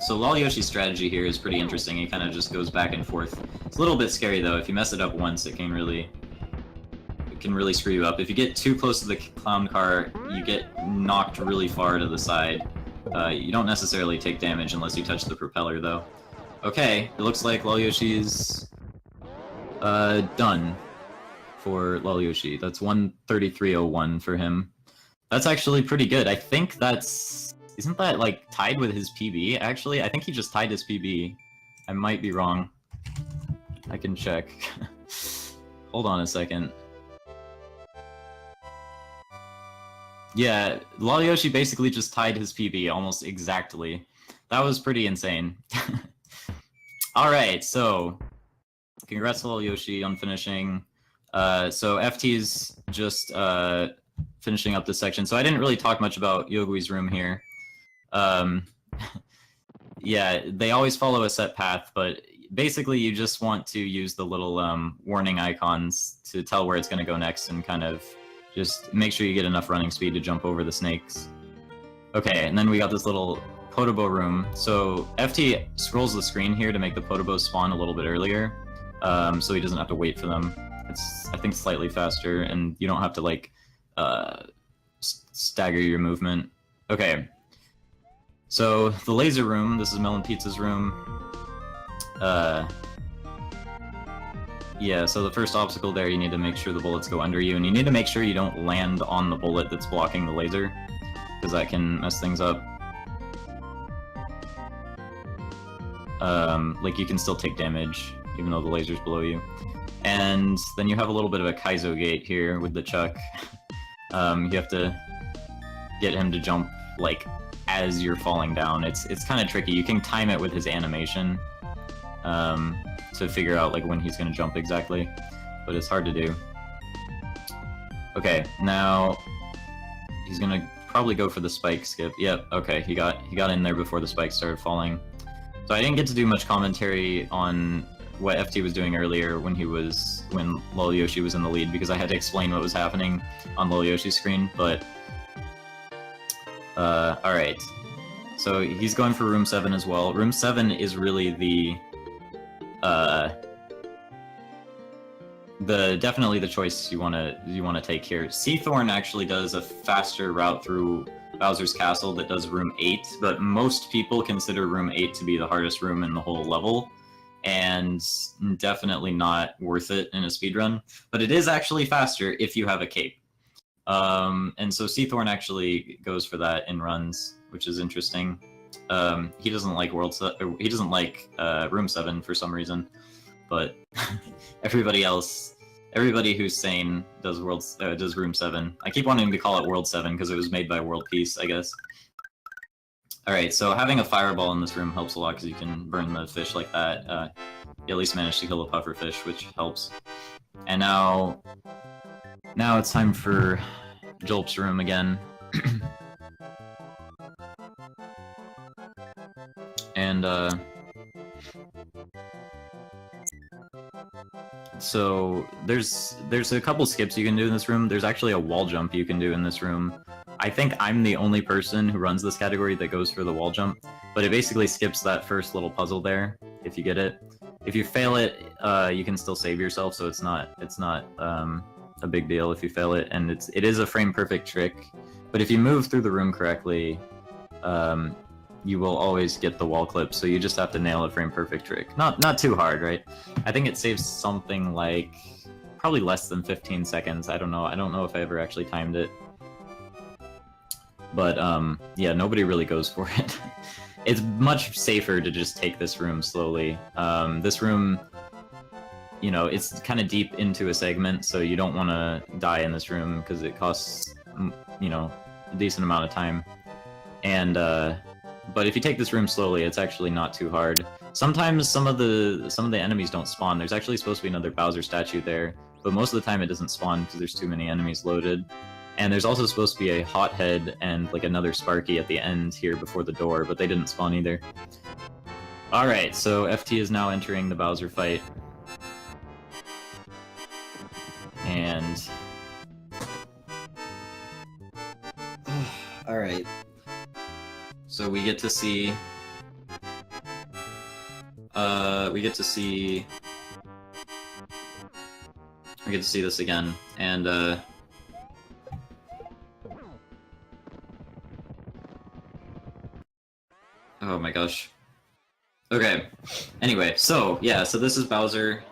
So Lolyoshi's strategy here is pretty interesting. He kind of just goes back and forth. It's a little bit scary though. If you mess it up once, it can really screw you up. If you get too close to the clown car, you get knocked really far to the side. You don't necessarily take damage unless you touch the propeller though. Okay, it looks like Lolyoshi's done for Lolyoshi. That's 133.01 for him. That's actually pretty good. I think that's... Isn't that, like, tied with his PB, actually? I think he just tied his PB. I might be wrong. I can check. Hold on a second. Yeah, Lolyoshi basically just tied his PB almost exactly. That was pretty insane. Alright, so... Congrats to Lolyoshi on finishing. So FT's just finishing up this section. So I didn't really talk much about Yogui's room here. Yeah, they always follow a set path, but basically you just want to use the little warning icons to tell where it's going to go next, and kind of just make sure you get enough running speed to jump over the snakes. Okay, and then we got this little Podobo room. So FT scrolls the screen here to make the Podobos spawn a little bit earlier, so he doesn't have to wait for them. It's, I think, slightly faster, and you don't have to, like, stagger your movement. Okay. So, the laser room, this is Melon Pizza's room. Yeah, so the first obstacle there, you need to make sure the bullets go under you, and you need to make sure you don't land on the bullet that's blocking the laser, because that can mess things up. Like, you can still take damage, even though the laser's below you. And then you have a little bit of a Kaizo gate here with the Chuck. You have to get him to jump, like, as you're falling down. It's kind of tricky. You can time it with his animation to figure out, like, when he's going to jump exactly, but it's hard to do. Okay, now he's going to probably go for the spike skip. Yep, okay, he got in there before the spikes started falling. So I didn't get to do much commentary on what FT was doing earlier when Lolyoshi was in the lead, because I had to explain what was happening on Lolyoshi's screen, but alright. So he's going for room 7 as well. Room 7 is really definitely the choice you wanna take here. Seathorn actually does a faster route through Bowser's Castle that does room 8, but most people consider room 8 to be the hardest room in the whole level, and definitely not worth it in a speedrun. But it is actually faster if you have a cape. And so Seathorn actually goes for that in runs, which is interesting. He doesn't like room 7 for some reason, but everybody who's sane does room 7. I keep wanting to call it World 7 because it was made by World Peace, I guess. Alright, so having a fireball in this room helps a lot because you can burn the fish like that. You at least managed to kill a pufferfish, which helps. And now it's time for Jolp's room again. And so there's a couple skips you can do in this room. There's actually a wall jump you can do in this room. I think I'm the only person who runs this category that goes for the wall jump, but it basically skips that first little puzzle there, if you get it. If you fail it, you can still save yourself, so it's not a big deal if you fail it, and it is a frame perfect trick. But if you move through the room correctly, you will always get the wall clip, so you just have to nail a frame perfect trick. Not too hard, right? I think it saves something like probably less than 15 seconds. I don't know if I ever actually timed it. But yeah, nobody really goes for it. It's much safer to just take this room slowly. This room, you know, it's kind of deep into a segment, so you don't want to die in this room because it costs, you know, a decent amount of time. And but if you take this room slowly, it's actually not too hard. Sometimes some of the enemies don't spawn. There's actually supposed to be another Bowser statue there, but most of the time it doesn't spawn because there's too many enemies loaded. And there's also supposed to be a Hothead and like another Sparky at the end here before the door, but they didn't spawn either. Alright, so FT is now entering the Bowser fight. And... Alright. So we get to see... we get to see this again, and oh my gosh. Okay. Anyway, so yeah, so this is Bowser.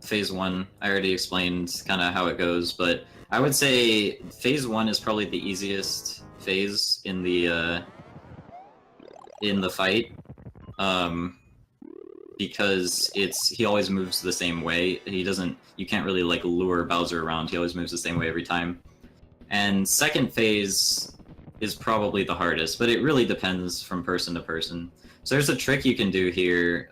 Phase 1. I already explained kind of how it goes, but I would say Phase 1 is probably the easiest phase in the fight. Because he always moves the same way. You can't really like lure Bowser around. He always moves the same way every time. And second phase is probably the hardest, but it really depends from person to person. So there's a trick you can do here.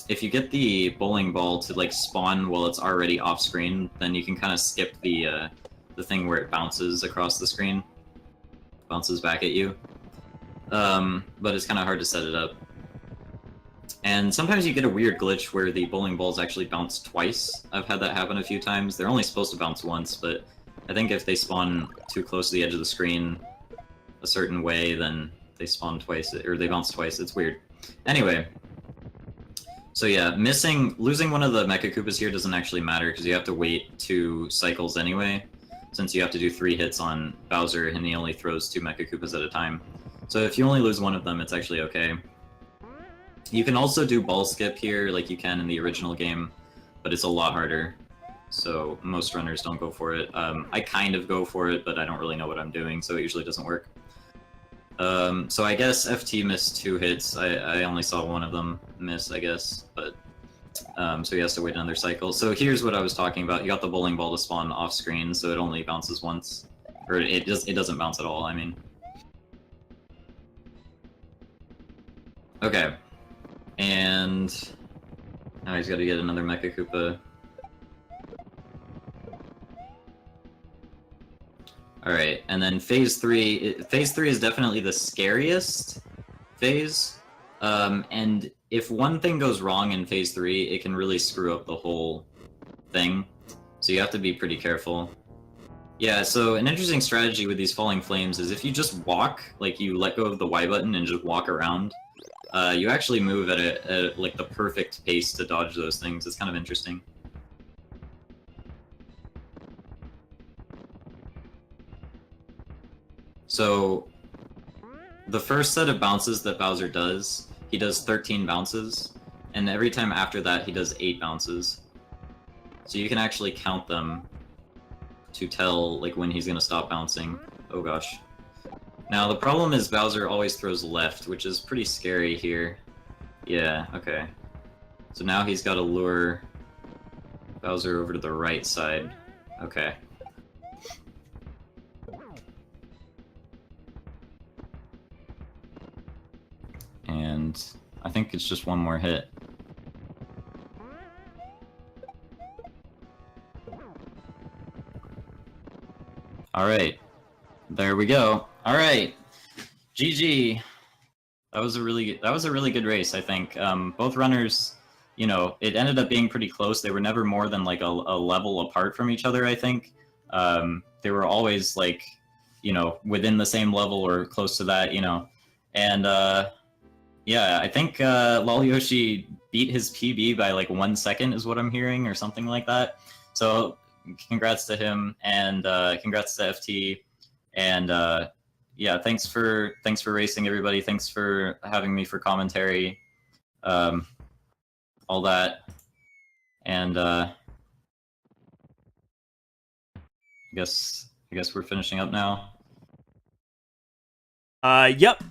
If you get the bowling ball to like spawn while it's already off screen, then you can kind of skip the thing where it bounces across the screen, bounces back at you. But it's kind of hard to set it up. And sometimes you get a weird glitch where the bowling balls actually bounce twice. I've had that happen a few times. They're only supposed to bounce once, but I think if they spawn too close to the edge of the screen a certain way, then they spawn twice, or they bounce twice. It's weird. Anyway, so yeah, losing one of the Mecha Koopas here doesn't actually matter because you have to wait 2 cycles anyway, since you have to do 3 hits on Bowser and he only throws 2 Mecha Koopas at a time. So if you only lose one of them, it's actually okay. You can also do ball skip here like you can in the original game, but it's a lot harder. So most runners don't go for it. I kind of go for it, but I don't really know what I'm doing, so it usually doesn't work. So I guess FT missed 2 hits. I only saw one of them miss, I guess, but so he has to wait another cycle. So here's what I was talking about. You got the bowling ball to spawn off screen, so it only bounces once, or it doesn't bounce at all. I mean. Okay, and now he's got to get another Mecha Koopa. Alright, and then Phase 3... Phase 3 is definitely the scariest phase. And if one thing goes wrong in Phase 3, it can really screw up the whole thing. So you have to be pretty careful. Yeah, so an interesting strategy with these falling flames is if you just walk, like you let go of the Y button and just walk around, you actually move at like the perfect pace to dodge those things. It's kind of interesting. So, the first set of bounces that Bowser does, he does 13 bounces, and every time after that he does 8 bounces. So you can actually count them to tell like when he's gonna stop bouncing. Oh gosh. Now the problem is Bowser always throws left, which is pretty scary here. Yeah, okay. So now he's gotta lure Bowser over to the right side. Okay. And I think it's just one more hit. Alright. There we go. Alright. GG. That was a really good race, I think. Both runners, you know, it ended up being pretty close. They were never more than like a level apart from each other, I think. They were always like, you know, within the same level or close to that, you know. And yeah, I think lolyoshi beat his PB by like 1 second is what I'm hearing, or something like that. So congrats to him, and congrats to FT, and yeah, thanks for racing, everybody. Thanks for having me for commentary, all that, and I guess we're finishing up now. Yep.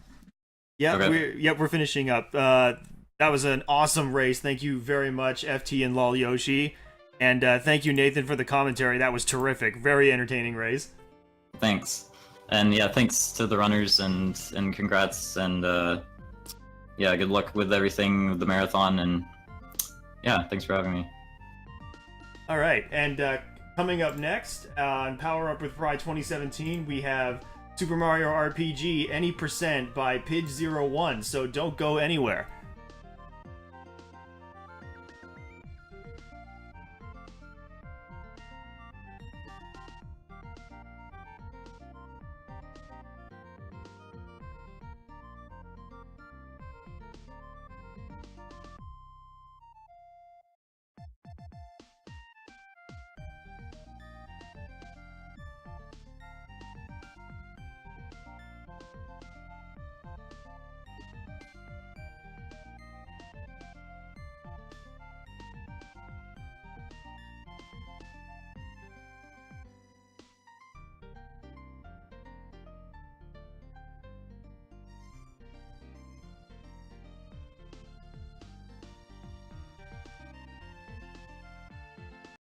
Okay. We're finishing up. That was an awesome race. Thank you very much, FT and lolyoshi, and thank you, Nathan, for the commentary. That was terrific. Very entertaining race. Thanks, and yeah, thanks to the runners, and congrats, and yeah, good luck with everything with the marathon, and yeah, thanks for having me. All right, and coming up next on Power Up with Pride 2017, we have Super Mario RPG Any Percent by Pidge01, so don't go anywhere.